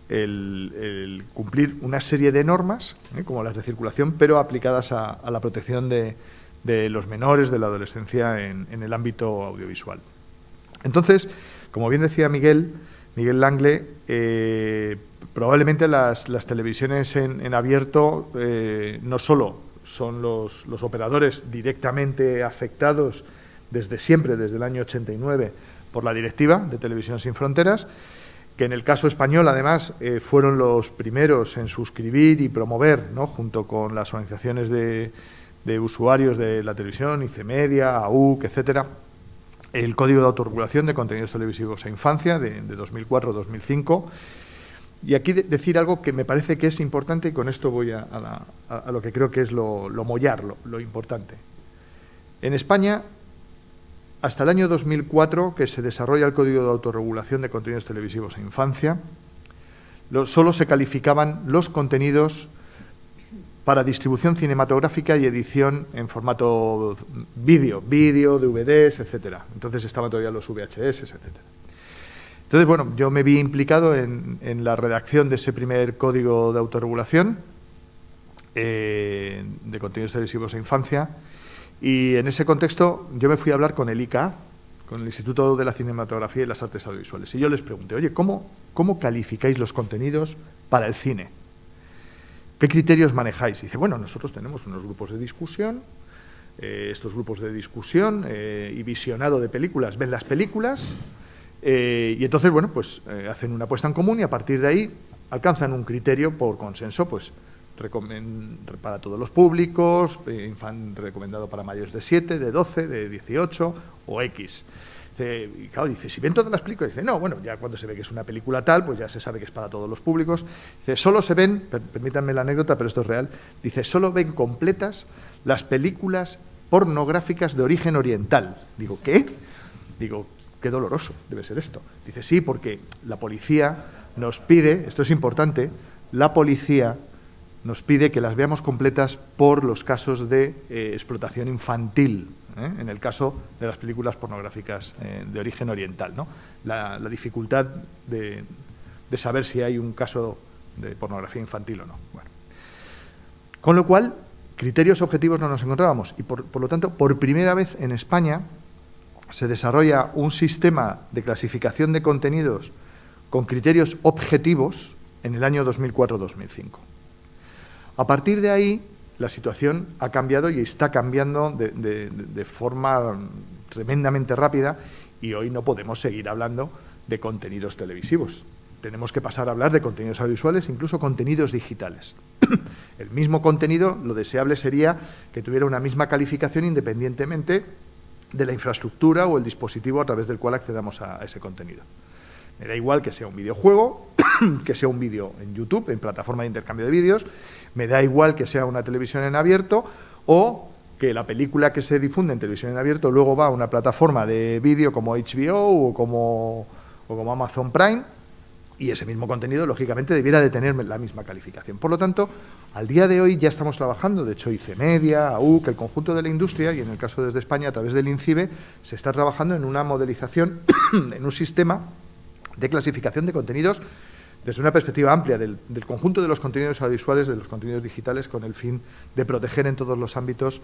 el cumplir una serie de normas, como las de circulación, pero aplicadas a la protección de los menores, de la adolescencia en el ámbito audiovisual. Entonces, como bien decía Miguel Langle, probablemente las televisiones en abierto no solo son los operadores directamente afectados desde siempre, desde el año 89, por la Directiva de Televisión Sin Fronteras, que en el caso español, además, fueron los primeros en suscribir y promover, ¿no?, junto con las organizaciones de usuarios de la televisión, ICEMedia, AUC, etcétera, el Código de Autorregulación de Contenidos Televisivos a Infancia de 2004-2005. Y aquí decir algo que me parece que es importante, y con esto voy a lo que creo que es lo importante. En España, hasta el año 2004, que se desarrolla el Código de Autorregulación de Contenidos Televisivos a Infancia, solo se calificaban los contenidos para distribución cinematográfica y edición en formato vídeo, DVDs, etcétera. Entonces estaban todavía los VHS, etcétera. Entonces, bueno, yo me vi implicado en la redacción de ese primer código de autorregulación de contenidos televisivos a infancia, y en ese contexto yo me fui a hablar con el ICA, con el Instituto de la Cinematografía y las Artes Audiovisuales, y yo les pregunté, oye, ¿cómo calificáis los contenidos para el cine? ¿Qué criterios manejáis? Y dice, bueno, nosotros tenemos unos grupos de discusión, estos grupos de discusión y visionado de películas, ven las películas y entonces, bueno, pues hacen una puesta en común y a partir de ahí alcanzan un criterio por consenso, pues para todos los públicos, recomendado para mayores de 7, de 12, de 18 o X. Y claro, dice, si ven todas las películas, dice, no, bueno, ya cuando se ve que es una película tal, pues ya se sabe que es para todos los públicos. Dice, solo se ven, permítanme la anécdota, pero esto es real, dice, solo ven completas las películas pornográficas de origen oriental. Digo, ¿qué? Digo, qué doloroso debe ser esto. Dice, sí, porque la policía nos pide, esto es importante, la policía nos pide que las veamos completas por los casos de explotación infantil, en el caso de las películas pornográficas de origen oriental, ¿no? La dificultad de saber si hay un caso de pornografía infantil o no. Bueno. Con lo cual, criterios objetivos no nos encontrábamos y, por lo tanto, por primera vez en España se desarrolla un sistema de clasificación de contenidos con criterios objetivos en el año 2004-2005. A partir de ahí, la situación ha cambiado y está cambiando de forma tremendamente rápida y hoy no podemos seguir hablando de contenidos televisivos. Tenemos que pasar a hablar de contenidos audiovisuales, incluso contenidos digitales. El mismo contenido, lo deseable sería que tuviera una misma calificación independientemente de la infraestructura o el dispositivo a través del cual accedamos a ese contenido. Me da igual que sea un videojuego, que sea un vídeo en YouTube, en plataforma de intercambio de vídeos, me da igual que sea una televisión en abierto o que la película que se difunde en televisión en abierto luego va a una plataforma de vídeo como HBO o como Amazon Prime y ese mismo contenido, lógicamente, debiera de tener la misma calificación. Por lo tanto, al día de hoy ya estamos trabajando, de hecho, ICEmedia, AUC, el conjunto de la industria, y en el caso desde España, a través del INCIBE, se está trabajando en una modelización, en un sistema de clasificación de contenidos desde una perspectiva amplia del conjunto de los contenidos audiovisuales, de los contenidos digitales, con el fin de proteger en todos los ámbitos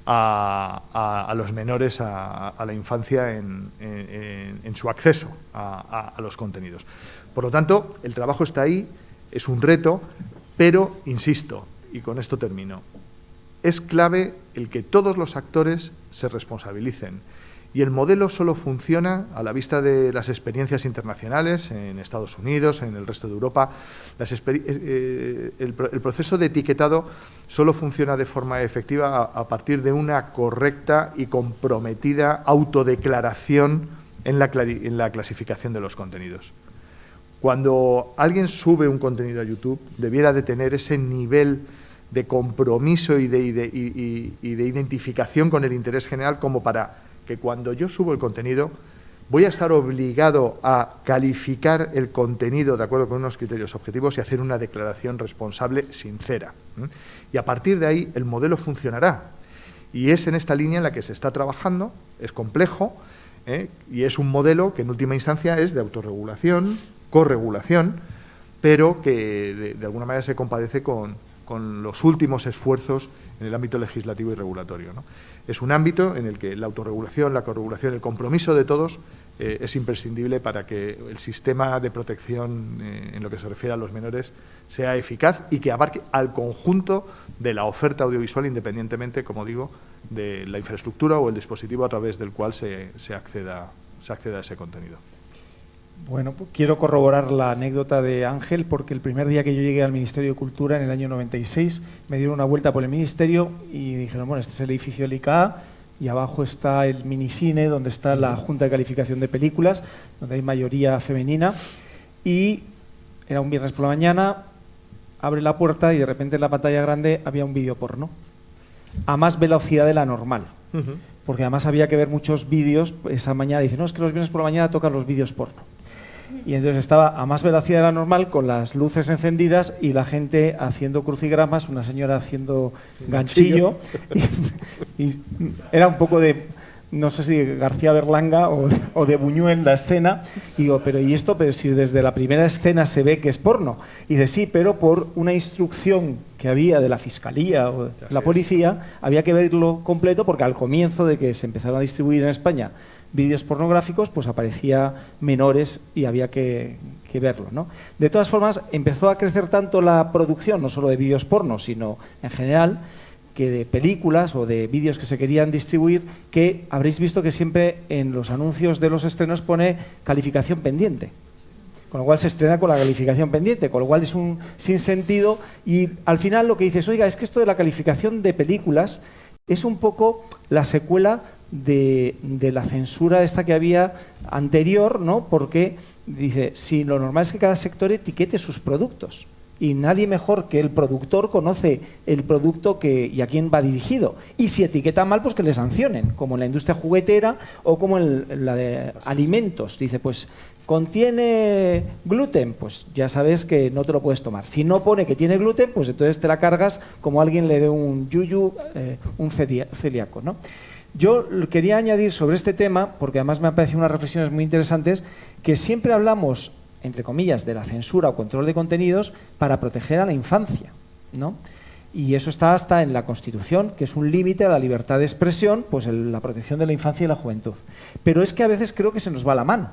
a los menores, a la infancia en su acceso a los contenidos. Por lo tanto, el trabajo está ahí, es un reto, pero, insisto, y con esto termino, es clave el que todos los actores se responsabilicen. Y el modelo solo funciona a la vista de las experiencias internacionales en Estados Unidos, en el resto de Europa. El proceso de etiquetado solo funciona de forma efectiva a partir de una correcta y comprometida autodeclaración en la clasificación de los contenidos. Cuando alguien sube un contenido a YouTube, debiera de tener ese nivel de compromiso y de identificación con el interés general como para que cuando yo subo el contenido voy a estar obligado a calificar el contenido de acuerdo con unos criterios objetivos y hacer una declaración responsable, sincera. Y a partir de ahí el modelo funcionará. Y es en esta línea en la que se está trabajando, es complejo, y es un modelo que en última instancia es de autorregulación, corregulación, pero que de alguna manera se compadece con los últimos esfuerzos en el ámbito legislativo y regulatorio, ¿no? Es un ámbito en el que la autorregulación, la corregulación, el compromiso de todos es imprescindible para que el sistema de protección en lo que se refiere a los menores sea eficaz y que abarque al conjunto de la oferta audiovisual, independientemente, como digo, de la infraestructura o el dispositivo a través del cual se acceda a ese contenido. Bueno, pues quiero corroborar la anécdota de Ángel, porque el primer día que yo llegué al Ministerio de Cultura, en el año 96, me dieron una vuelta por el Ministerio y dijeron, bueno, este es el edificio del ICA y abajo está el minicine, donde está la Junta de Calificación de Películas, donde hay mayoría femenina, y era un viernes por la mañana, abre la puerta y de repente en la pantalla grande había un vídeo porno, a más velocidad de la normal. Porque además había que ver muchos vídeos esa mañana. Dice, no, es que los viernes por la mañana tocan los vídeos porno. Y entonces estaba a más velocidad de la normal, con las luces encendidas y la gente haciendo crucigramas, una señora haciendo ganchillo. Y era un poco de, no sé si García Berlanga o de Buñuel la escena. Y digo, pero ¿y esto? Pero si desde la primera escena se ve que es porno. Y dice, sí, pero por una instrucción que había de la Fiscalía o de la Policía, había que verlo completo, porque al comienzo de que se empezaron a distribuir en España vídeos pornográficos, pues aparecía menores y había que verlo, ¿no? De todas formas, empezó a crecer tanto la producción, no solo de vídeos porno, sino en general, que de películas o de vídeos que se querían distribuir, que habréis visto que siempre en los anuncios de los estrenos pone calificación pendiente. Con lo cual se estrena con la calificación pendiente, con lo cual es un sinsentido. Y al final lo que dices, oiga, es que esto de la calificación de películas es un poco la secuela de la censura esta que había anterior, ¿no? Porque dice, si lo normal es que cada sector etiquete sus productos y nadie mejor que el productor conoce el producto y a quién va dirigido. Y si etiqueta mal, pues que le sancionen, como en la industria juguetera o como en la de alimentos. Dice, pues contiene gluten, pues ya sabes que no te lo puedes tomar. Si no pone que tiene gluten, pues entonces te la cargas como alguien le dé un yuyu, un celíaco, ¿no? Yo quería añadir sobre este tema, porque además me han parecido unas reflexiones muy interesantes, que siempre hablamos, entre comillas, de la censura o control de contenidos para proteger a la infancia, ¿no? Y eso está hasta en la Constitución, que es un límite a la libertad de expresión, pues la protección de la infancia y la juventud. Pero es que a veces creo que se nos va la mano.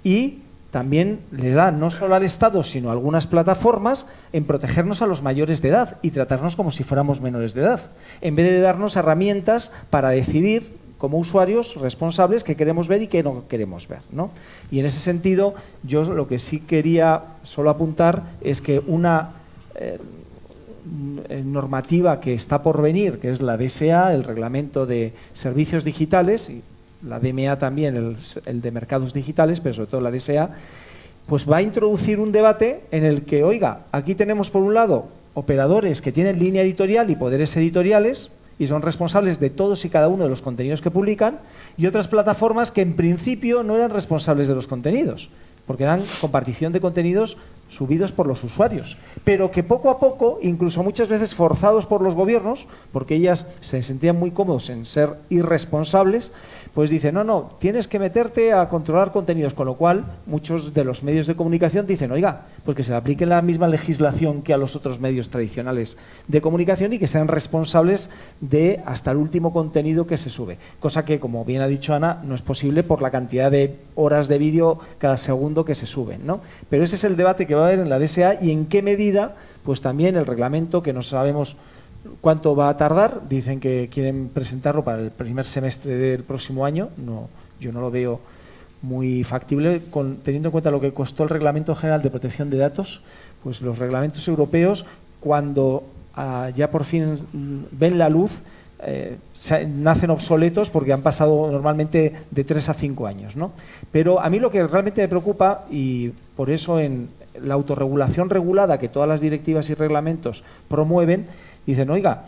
Y también le da no solo al Estado, sino a algunas plataformas en protegernos a los mayores de edad y tratarnos como si fuéramos menores de edad, en vez de darnos herramientas para decidir como usuarios responsables qué queremos ver y qué no queremos ver, ¿no? Y en ese sentido, yo lo que sí quería solo apuntar es que una normativa que está por venir, que es la DSA, el Reglamento de Servicios Digitales, y la DMA también, el de Mercados Digitales, pero sobre todo la DSA, pues va a introducir un debate en el que, oiga, aquí tenemos por un lado operadores que tienen línea editorial y poderes editoriales y son responsables de todos y cada uno de los contenidos que publican, y otras plataformas que en principio no eran responsables de los contenidos, porque eran compartición de contenidos subidos por los usuarios, pero que poco a poco, incluso muchas veces forzados por los gobiernos, porque ellas se sentían muy cómodos en ser irresponsables, pues dicen, no, tienes que meterte a controlar contenidos, con lo cual muchos de los medios de comunicación dicen, oiga, pues que se le aplique la misma legislación que a los otros medios tradicionales de comunicación y que sean responsables de hasta el último contenido que se sube, cosa que, como bien ha dicho Ana, no es posible por la cantidad de horas de vídeo cada segundo que se suben, ¿no? Pero ese es el debate que va a haber en la DSA y en qué medida, pues también el reglamento, que no sabemos cuánto va a tardar, dicen que quieren presentarlo para el primer semestre del próximo año, yo no lo veo muy factible, teniendo en cuenta lo que costó el Reglamento General de Protección de Datos, pues los reglamentos europeos, cuando ya por fin ven la luz, nacen obsoletos porque han pasado normalmente de 3 a 5 años, ¿no? Pero a mí lo que realmente me preocupa, y por eso en la autorregulación regulada que todas las directivas y reglamentos promueven, dicen, oiga,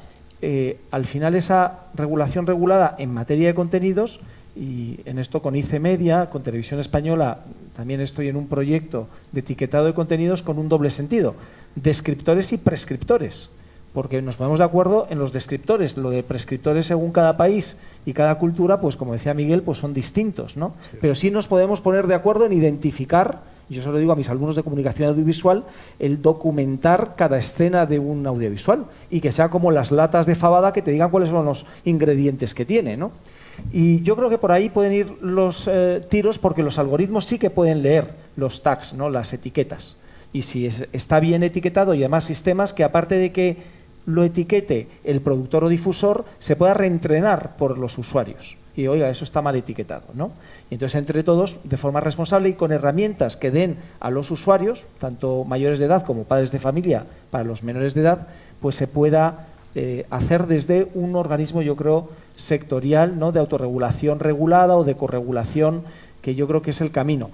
al final esa regulación regulada en materia de contenidos, y en esto con IC Media, con Televisión Española, también estoy en un proyecto de etiquetado de contenidos con un doble sentido, descriptores y prescriptores, porque nos ponemos de acuerdo en los descriptores. Lo de prescriptores según cada país y cada cultura, pues como decía Miguel, pues son distintos, ¿no? Sí. Pero sí nos podemos poner de acuerdo en identificar, yo se lo digo a mis alumnos de comunicación audiovisual, el documentar cada escena de un audiovisual y que sea como las latas de fabada que te digan cuáles son los ingredientes que tiene, ¿no? Y yo creo que por ahí pueden ir los tiros, porque los algoritmos sí que pueden leer los tags, ¿no? Las etiquetas. Y si está bien etiquetado, y además sistemas que, aparte de que lo etiquete el productor o difusor, se pueda reentrenar por los usuarios. Y oiga, eso está mal etiquetado, ¿no? Y entonces, entre todos, de forma responsable y con herramientas que den a los usuarios, tanto mayores de edad como padres de familia, para los menores de edad, pues se pueda hacer desde un organismo, yo creo, sectorial, ¿no? De autorregulación regulada o de corregulación, que yo creo que es el camino.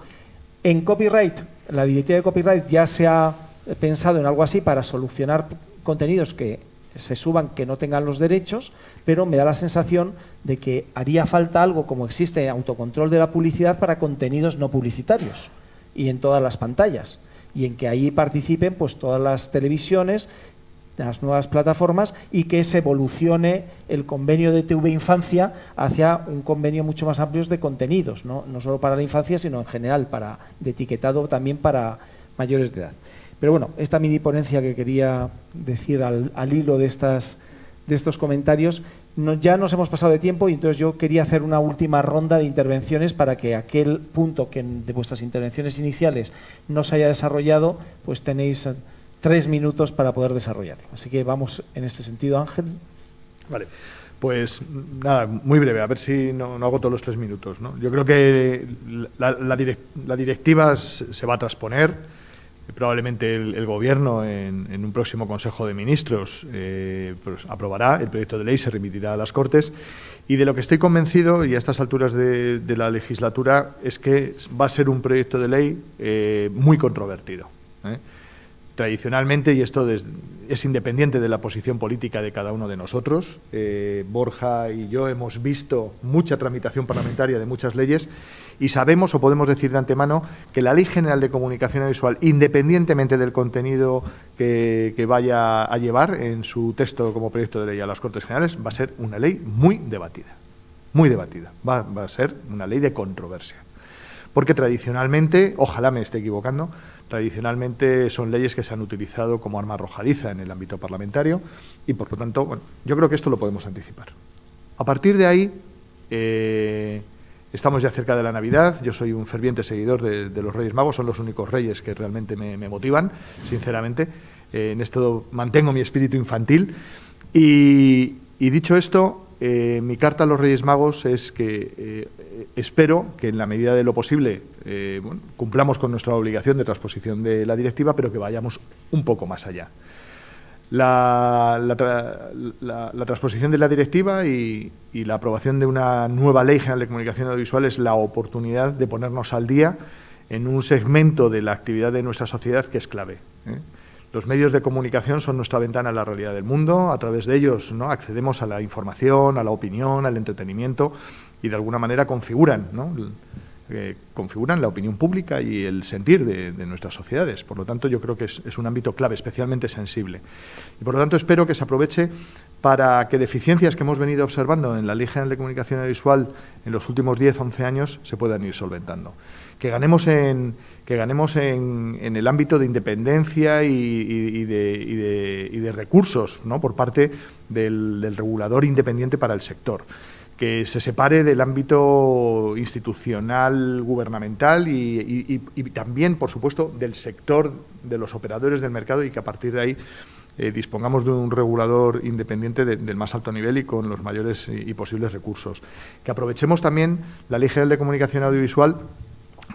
En copyright, la directiva de copyright ya se ha pensado en algo así para solucionar contenidos que se suban que no tengan los derechos, pero me da la sensación de que haría falta algo como existe autocontrol de la publicidad para contenidos no publicitarios y en todas las pantallas, y en que ahí participen pues todas las televisiones, las nuevas plataformas, y que se evolucione el convenio de TV Infancia hacia un convenio mucho más amplio de contenidos, no solo para la infancia, sino en general, de etiquetado también para mayores de edad. Pero bueno, esta mini ponencia que quería decir al hilo de estos comentarios, ya nos hemos pasado de tiempo, y entonces yo quería hacer una última ronda de intervenciones para que aquel punto que de vuestras intervenciones iniciales no se haya desarrollado, pues tenéis 3 minutos para poder desarrollarlo. Así que vamos en este sentido, Ángel. Vale. Pues nada, muy breve, a ver si no agoto los 3 minutos, ¿no? Yo creo que la directiva se va a transponer. Probablemente el Gobierno en un próximo Consejo de Ministros pues aprobará el proyecto de ley, se remitirá a las Cortes, y de lo que estoy convencido, y a estas alturas de la legislatura, es que va a ser un proyecto de ley muy controvertido. Tradicionalmente, y esto es independiente de la posición política de cada uno de nosotros, Borja y yo hemos visto mucha tramitación parlamentaria de muchas leyes y sabemos, o podemos decir de antemano, que la Ley General de Comunicación Audiovisual, independientemente del contenido que vaya a llevar en su texto como proyecto de ley a las Cortes Generales, va a ser una ley muy debatida, va a ser una ley de controversia. Porque tradicionalmente, ojalá me esté equivocando, tradicionalmente son leyes que se han utilizado como arma arrojadiza en el ámbito parlamentario y, por lo tanto, bueno, yo creo que esto lo podemos anticipar. A partir de ahí, estamos ya cerca de la Navidad. Yo soy un ferviente seguidor de los Reyes Magos, son los únicos reyes que realmente me motivan, sinceramente. En esto mantengo mi espíritu infantil. Y dicho esto, mi carta a los Reyes Magos es que espero que en la medida de lo posible cumplamos con nuestra obligación de transposición de la directiva, pero que vayamos un poco más allá. La transposición de la directiva y la aprobación de una nueva Ley General de Comunicación Audiovisual es la oportunidad de ponernos al día en un segmento de la actividad de nuestra sociedad que es clave. Los medios de comunicación son nuestra ventana a la realidad del mundo. A través de ellos, ¿no?, accedemos a la información, a la opinión, al entretenimiento, y de alguna manera configuran, ¿no?, configuran la opinión pública y el sentir de nuestras sociedades. Por lo tanto, yo creo que es un ámbito clave, especialmente sensible. Y por lo tanto, espero que se aproveche para que deficiencias que hemos venido observando en la Ley General de Comunicación Audiovisual en los últimos 10-11 años se puedan ir solventando. Que ganemos en el ámbito de independencia y de recursos, ¿no?, por parte del regulador independiente para el sector. Que se separe del ámbito institucional, gubernamental y también, por supuesto, del sector de los operadores del mercado, y que a partir de ahí dispongamos de un regulador independiente del más alto nivel y con los mayores y posibles recursos. Que aprovechemos también la Ley General de Comunicación Audiovisual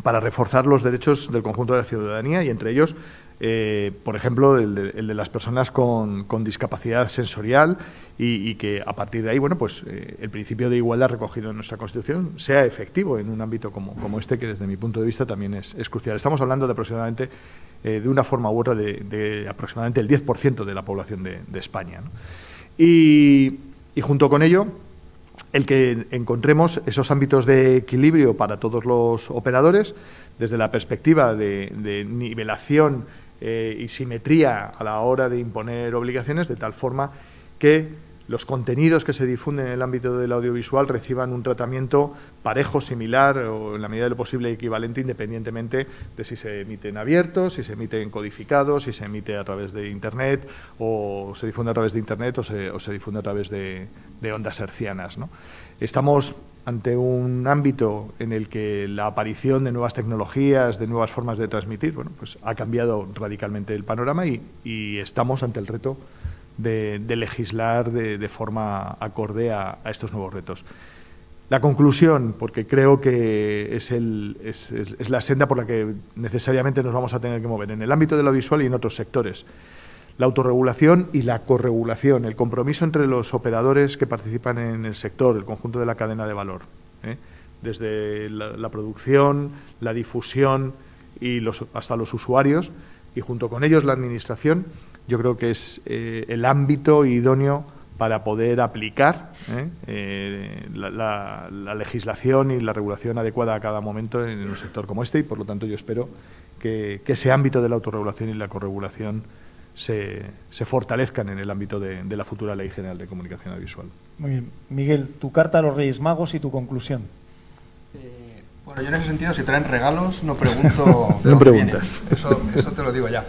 para reforzar los derechos del conjunto de la ciudadanía, y entre ellos, por ejemplo, el de las personas con discapacidad sensorial, y que a partir de ahí, bueno, pues el principio de igualdad recogido en nuestra Constitución sea efectivo en un ámbito como este, que desde mi punto de vista también es crucial. Estamos hablando de aproximadamente, de una forma u otra, de aproximadamente el 10% de la población de España, ¿no? Y junto con ello, el que encontremos esos ámbitos de equilibrio para todos los operadores, desde la perspectiva de nivelación y simetría a la hora de imponer obligaciones, de tal forma que los contenidos que se difunden en el ámbito del audiovisual reciban un tratamiento parejo, similar o, en la medida de lo posible, equivalente, independientemente de si se emite en abierto, si se emite en codificado, si se emite a través de Internet, o se difunde a través de Internet, o se difunde a través de ondas hercianas, ¿no? Estamos ante un ámbito en el que la aparición de nuevas tecnologías, de nuevas formas de transmitir, bueno, pues ha cambiado radicalmente el panorama, y estamos ante el reto de legislar de forma acorde a estos nuevos retos. La conclusión, porque creo que es la senda por la que necesariamente nos vamos a tener que mover en el ámbito del audiovisual y en otros sectores. La autorregulación y la corregulación, el compromiso entre los operadores que participan en el sector, el conjunto de la cadena de valor, desde la producción, la difusión y hasta los usuarios, y junto con ellos la Administración. Yo creo que es el ámbito idóneo para poder aplicar la legislación y la regulación adecuada a cada momento en un sector como este, y por lo tanto yo espero que ese ámbito de la autorregulación y la corregulación se fortalezcan en el ámbito de la futura Ley General de Comunicación Audiovisual. Muy bien. Miguel, tu carta a los Reyes Magos y tu conclusión. Bueno, yo en ese sentido, si traen regalos, no pregunto. No preguntas. Eso te lo digo ya.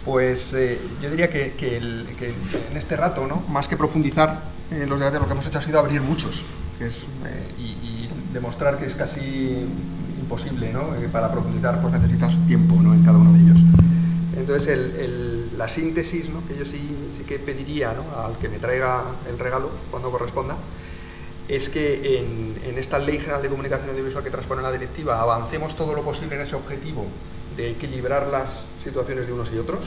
Pues yo diría que en este rato, ¿no?, más que profundizar en los debates, lo que hemos hecho ha sido abrir muchos, y demostrar que es casi imposible, ¿no? Para profundizar pues necesitas tiempo, ¿no?, en cada uno de ellos. Entonces la síntesis, ¿no?, que yo sí que pediría, ¿no?, al que me traiga el regalo cuando corresponda, es que en esta Ley General de Comunicación Audiovisual que transpone la directiva avancemos todo lo posible en ese objetivo de equilibrar las situaciones de unos y otros.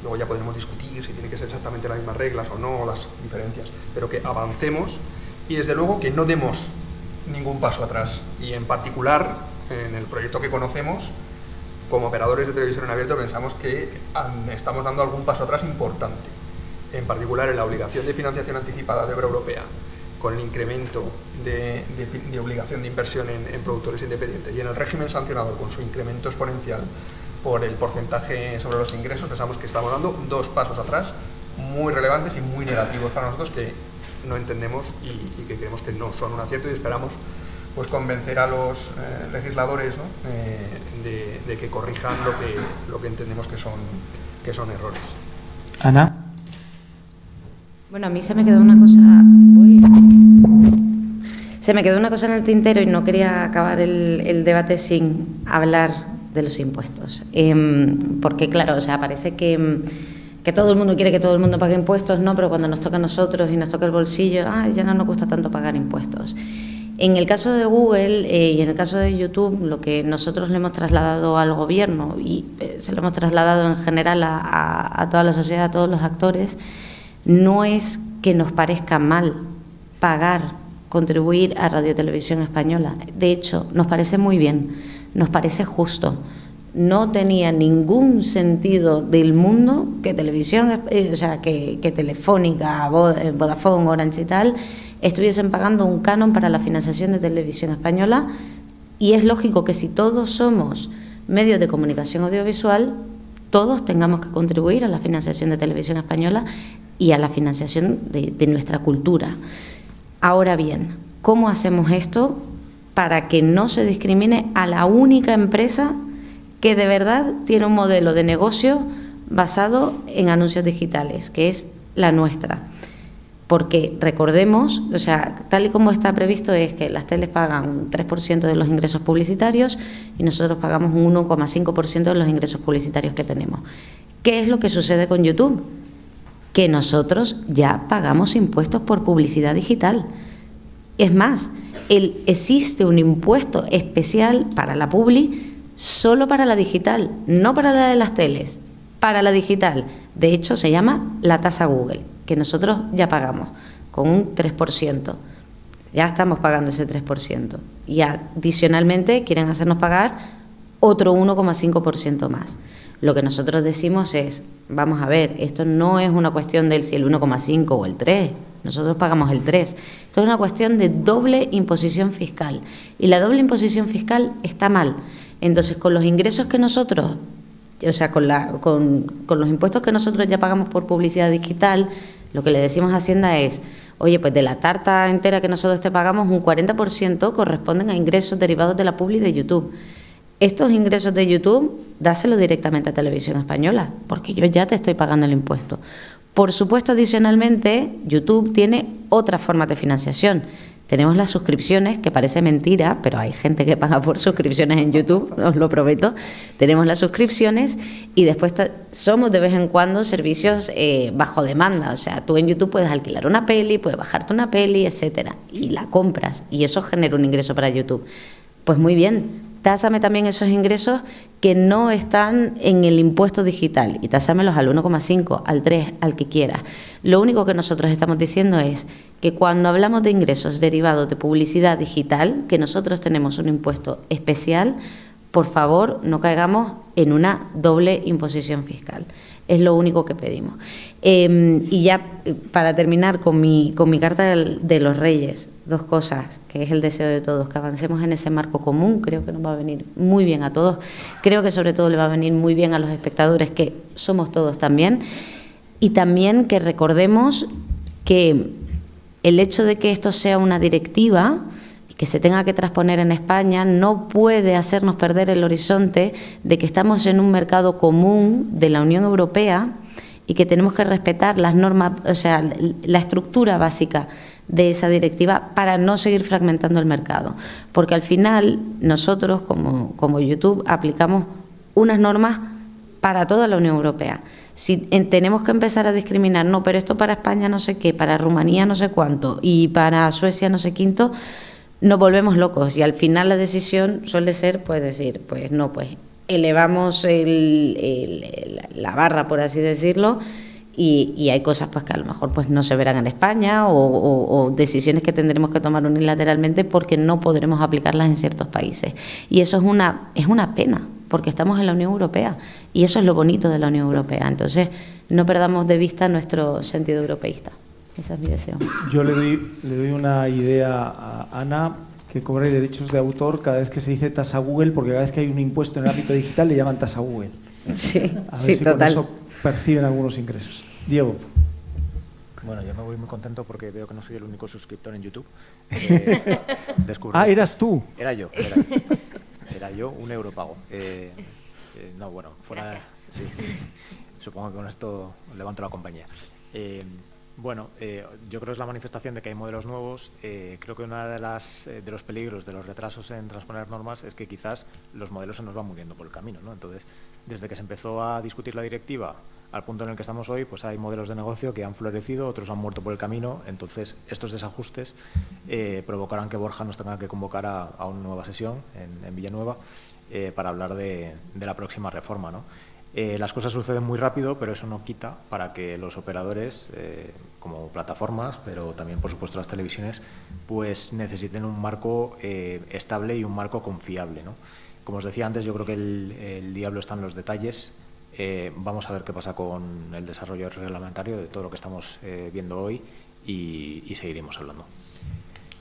Luego ya podremos discutir si tienen que ser exactamente las mismas reglas o no, las diferencias, pero que avancemos, y desde luego que no demos ningún paso atrás. Y en particular, en el proyecto que conocemos, como operadores de televisión en abierto, pensamos que estamos dando algún paso atrás importante, en particular en la obligación de financiación anticipada de obra europea, con el incremento de obligación de inversión en productores independientes, y en el régimen sancionador con su incremento exponencial por el porcentaje sobre los ingresos. Pensamos que estamos dando dos pasos atrás muy relevantes y muy negativos para nosotros, que no entendemos y que creemos que no son un acierto, y esperamos pues convencer a los legisladores, ¿no?, de que corrijan lo que entendemos que son errores. Ana. Bueno, a mí se me quedó una cosa... Se me quedó una cosa en el tintero y no quería acabar el debate sin hablar de los impuestos. Porque, claro, o sea, parece que todo el mundo quiere que todo el mundo pague impuestos, ¿no? Pero cuando nos toca a nosotros y nos toca el bolsillo, ya no nos cuesta tanto pagar impuestos. En el caso de Google y en el caso de YouTube, lo que nosotros le hemos trasladado al Gobierno, y se lo hemos trasladado en general a toda la sociedad, a todos los actores, no es que nos parezca mal contribuir a Radio Televisión Española. De hecho, nos parece muy bien, nos parece justo. No tenía ningún sentido del mundo que televisión, que Telefónica, Vodafone, Orange y tal, estuviesen pagando un canon para la financiación de Televisión Española, Y es lógico que si todos somos medios de comunicación audiovisual, todos tengamos que contribuir a la financiación de Televisión Española y a la financiación de nuestra cultura. Ahora bien, ¿cómo hacemos esto para que no se discrimine a la única empresa que de verdad tiene un modelo de negocio basado en anuncios digitales, que es la nuestra? Porque recordemos, o sea, tal y como está previsto es que las teles pagan un 3% de los ingresos publicitarios y nosotros pagamos un 1,5% de los ingresos publicitarios que tenemos. ¿Qué es lo que sucede con YouTube? Que nosotros ya pagamos impuestos por publicidad digital. Es más, existe un impuesto especial para la publi solo para la digital, no para la de las teles, para la digital. De hecho, se llama la tasa Google, que nosotros ya pagamos con un 3%. Ya estamos pagando ese 3%. Y adicionalmente quieren hacernos pagar otro 1,5% más. Lo que nosotros decimos es, vamos a ver, esto no es una cuestión del si el 1,5 o el 3, nosotros pagamos el 3. Esto es una cuestión de doble imposición fiscal. Y la doble imposición fiscal está mal. Entonces, con los ingresos que nosotros, o sea, con los impuestos que nosotros ya pagamos por publicidad digital, lo que le decimos a Hacienda es, oye, pues de la tarta entera que nosotros te pagamos, un 40% corresponden a ingresos derivados de la publi de YouTube. Estos ingresos de YouTube, dáselo directamente a Televisión Española, porque yo ya te estoy pagando el impuesto. Por supuesto, adicionalmente, YouTube tiene otras formas de financiación. Tenemos las suscripciones, que parece mentira, pero hay gente que paga por suscripciones en YouTube, os lo prometo. Tenemos las suscripciones y después somos de vez en cuando servicios bajo demanda. O sea, tú en YouTube puedes alquilar una peli, puedes bajarte una peli, etcétera, y la compras y eso genera un ingreso para YouTube. Pues muy bien, tásame también esos ingresos que no están en el impuesto digital y tásamelos al 1,5, al 3, al que quieras. Lo único que nosotros estamos diciendo es que cuando hablamos de ingresos derivados de publicidad digital, que nosotros tenemos un impuesto especial, por favor no caigamos en una doble imposición fiscal. Es lo único que pedimos. Y ya para terminar con mi carta de los Reyes, dos cosas, que es el deseo de todos, que avancemos en ese marco común, creo que nos va a venir muy bien a todos, creo que sobre todo le va a venir muy bien a los espectadores, que somos todos también, y también que recordemos que el hecho de que esto sea una directiva y que se tenga que transponer en España no puede hacernos perder el horizonte de que estamos en un mercado común de la Unión Europea y que tenemos que respetar las normas, o sea, la estructura básica de esa directiva para no seguir fragmentando el mercado. Porque al final nosotros, como YouTube, aplicamos unas normas para toda la Unión Europea. Si tenemos que empezar a discriminar, no, pero esto para España no sé qué, para Rumanía no sé cuánto y para Suecia no sé quinto, nos volvemos locos y al final la decisión suele ser, pues decir, pues no, pues elevamos la barra, por así decirlo, y hay cosas pues que a lo mejor pues no se verán en España o decisiones que tendremos que tomar unilateralmente porque no podremos aplicarlas en ciertos países. Y eso es una pena, porque estamos en la Unión Europea y eso es lo bonito de la Unión Europea. Entonces, no perdamos de vista nuestro sentido europeísta. Ese es mi deseo. Yo le doy una idea a Ana, que cobre derechos de autor cada vez que se dice tasa Google, porque cada vez que hay un impuesto en el ámbito digital le llaman tasa Google. Sí, a ver sí, si total. con eso perciben algunos ingresos. Diego. Bueno, yo me voy muy contento porque veo que no soy el único suscriptor en YouTube. ¿Eras tú? Era yo, €1 pago. No, bueno, fuera... Sí, supongo que con esto levanto la compañía. Bueno, yo creo que es la manifestación de que hay modelos nuevos. Creo que uno de los peligros de los retrasos en transponer normas es que quizás los modelos se nos van muriendo por el camino, ¿no? Entonces, desde que se empezó a discutir la directiva al punto en el que estamos hoy, pues hay modelos de negocio que han florecido, otros han muerto por el camino. Entonces, estos desajustes provocarán que Borja nos tenga que convocar a una nueva sesión en Villanueva para hablar de la próxima reforma, ¿no? Las cosas suceden muy rápido, pero eso no quita para que los operadores, como plataformas, pero también, por supuesto, las televisiones, pues necesiten un marco estable y un marco confiable, ¿no? Como os decía antes, yo creo que el diablo está en los detalles. Vamos a ver qué pasa con el desarrollo reglamentario de todo lo que estamos viendo hoy y seguiremos hablando.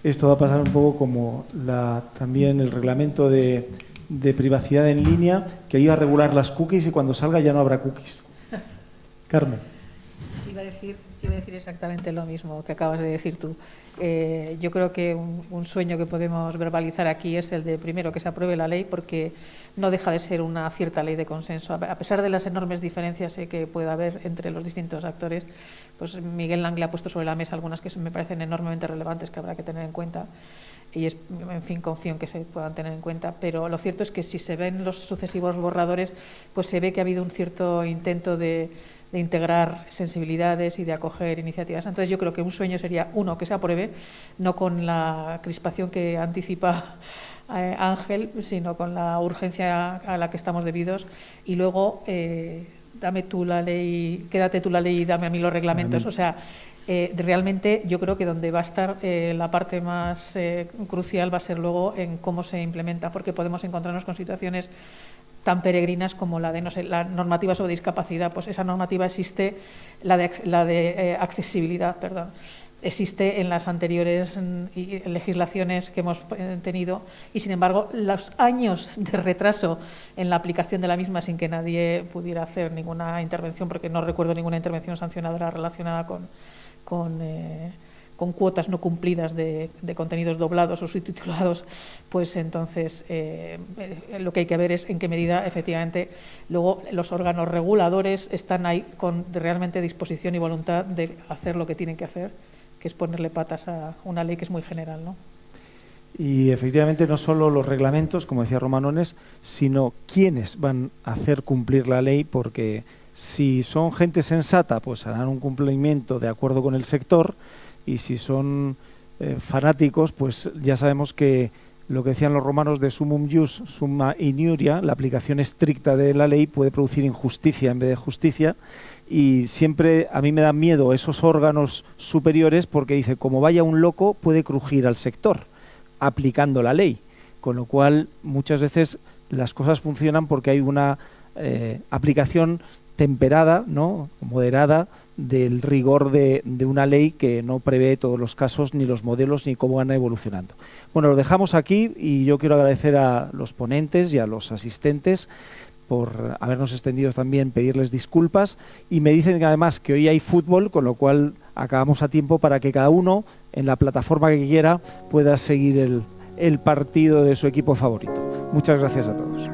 esto va a pasar un poco como también el reglamento de privacidad en línea, que iba a regular las cookies y cuando salga ya no habrá cookies. Carmen. Iba a decir exactamente lo mismo que acabas de decir tú. Yo creo que un sueño que podemos verbalizar aquí es el de, primero, que se apruebe la ley, porque no deja de ser una cierta ley de consenso. A pesar de las enormes diferencias que pueda haber entre los distintos actores, pues Miguel Lang le ha puesto sobre la mesa algunas que me parecen enormemente relevantes, que habrá que tener en cuenta. Y, en fin, confío en que se puedan tener en cuenta. Pero lo cierto es que si se ven los sucesivos borradores, pues se ve que ha habido un cierto intento de integrar sensibilidades y de acoger iniciativas. Entonces yo creo que un sueño sería, uno, que se apruebe, no con la crispación que anticipa Ángel, sino con la urgencia a la que estamos debidos, y luego dame tú la ley, quédate tú la ley y dame a mí los reglamentos. O sea, realmente yo creo que donde va a estar la parte más crucial va a ser luego en cómo se implementa, porque podemos encontrarnos con situaciones tan peregrinas como la de, no sé, la normativa sobre discapacidad. Pues esa normativa existe, la de accesibilidad, perdón, existe en las anteriores legislaciones que hemos tenido, y sin embargo los años de retraso en la aplicación de la misma, sin que nadie pudiera hacer ninguna intervención, porque no recuerdo ninguna intervención sancionadora relacionada con cuotas no cumplidas de contenidos doblados o subtitulados, pues entonces lo que hay que ver es en qué medida efectivamente luego los órganos reguladores están ahí con realmente disposición y voluntad de hacer lo que tienen que hacer, que es ponerle patas a una ley que es muy general, ¿no? Y efectivamente no solo los reglamentos, como decía Romanones, sino quiénes van a hacer cumplir la ley, porque si son gente sensata, pues harán un cumplimiento de acuerdo con el sector, y si son fanáticos, pues ya sabemos que lo que decían los romanos de sumum ius, summa iniuria, la aplicación estricta de la ley puede producir injusticia en vez de justicia, y siempre a mí me dan miedo esos órganos superiores, porque dice, como vaya un loco puede crujir al sector aplicando la ley, con lo cual muchas veces las cosas funcionan porque hay una aplicación temperada, ¿no?, moderada del rigor de una ley que no prevé todos los casos, ni los modelos, ni cómo van evolucionando. Bueno, lo dejamos aquí y yo quiero agradecer a los ponentes y a los asistentes por habernos extendido también, pedirles disculpas, y me dicen que además que hoy hay fútbol, con lo cual acabamos a tiempo para que cada uno en la plataforma que quiera pueda seguir el partido de su equipo favorito. Muchas gracias a todos.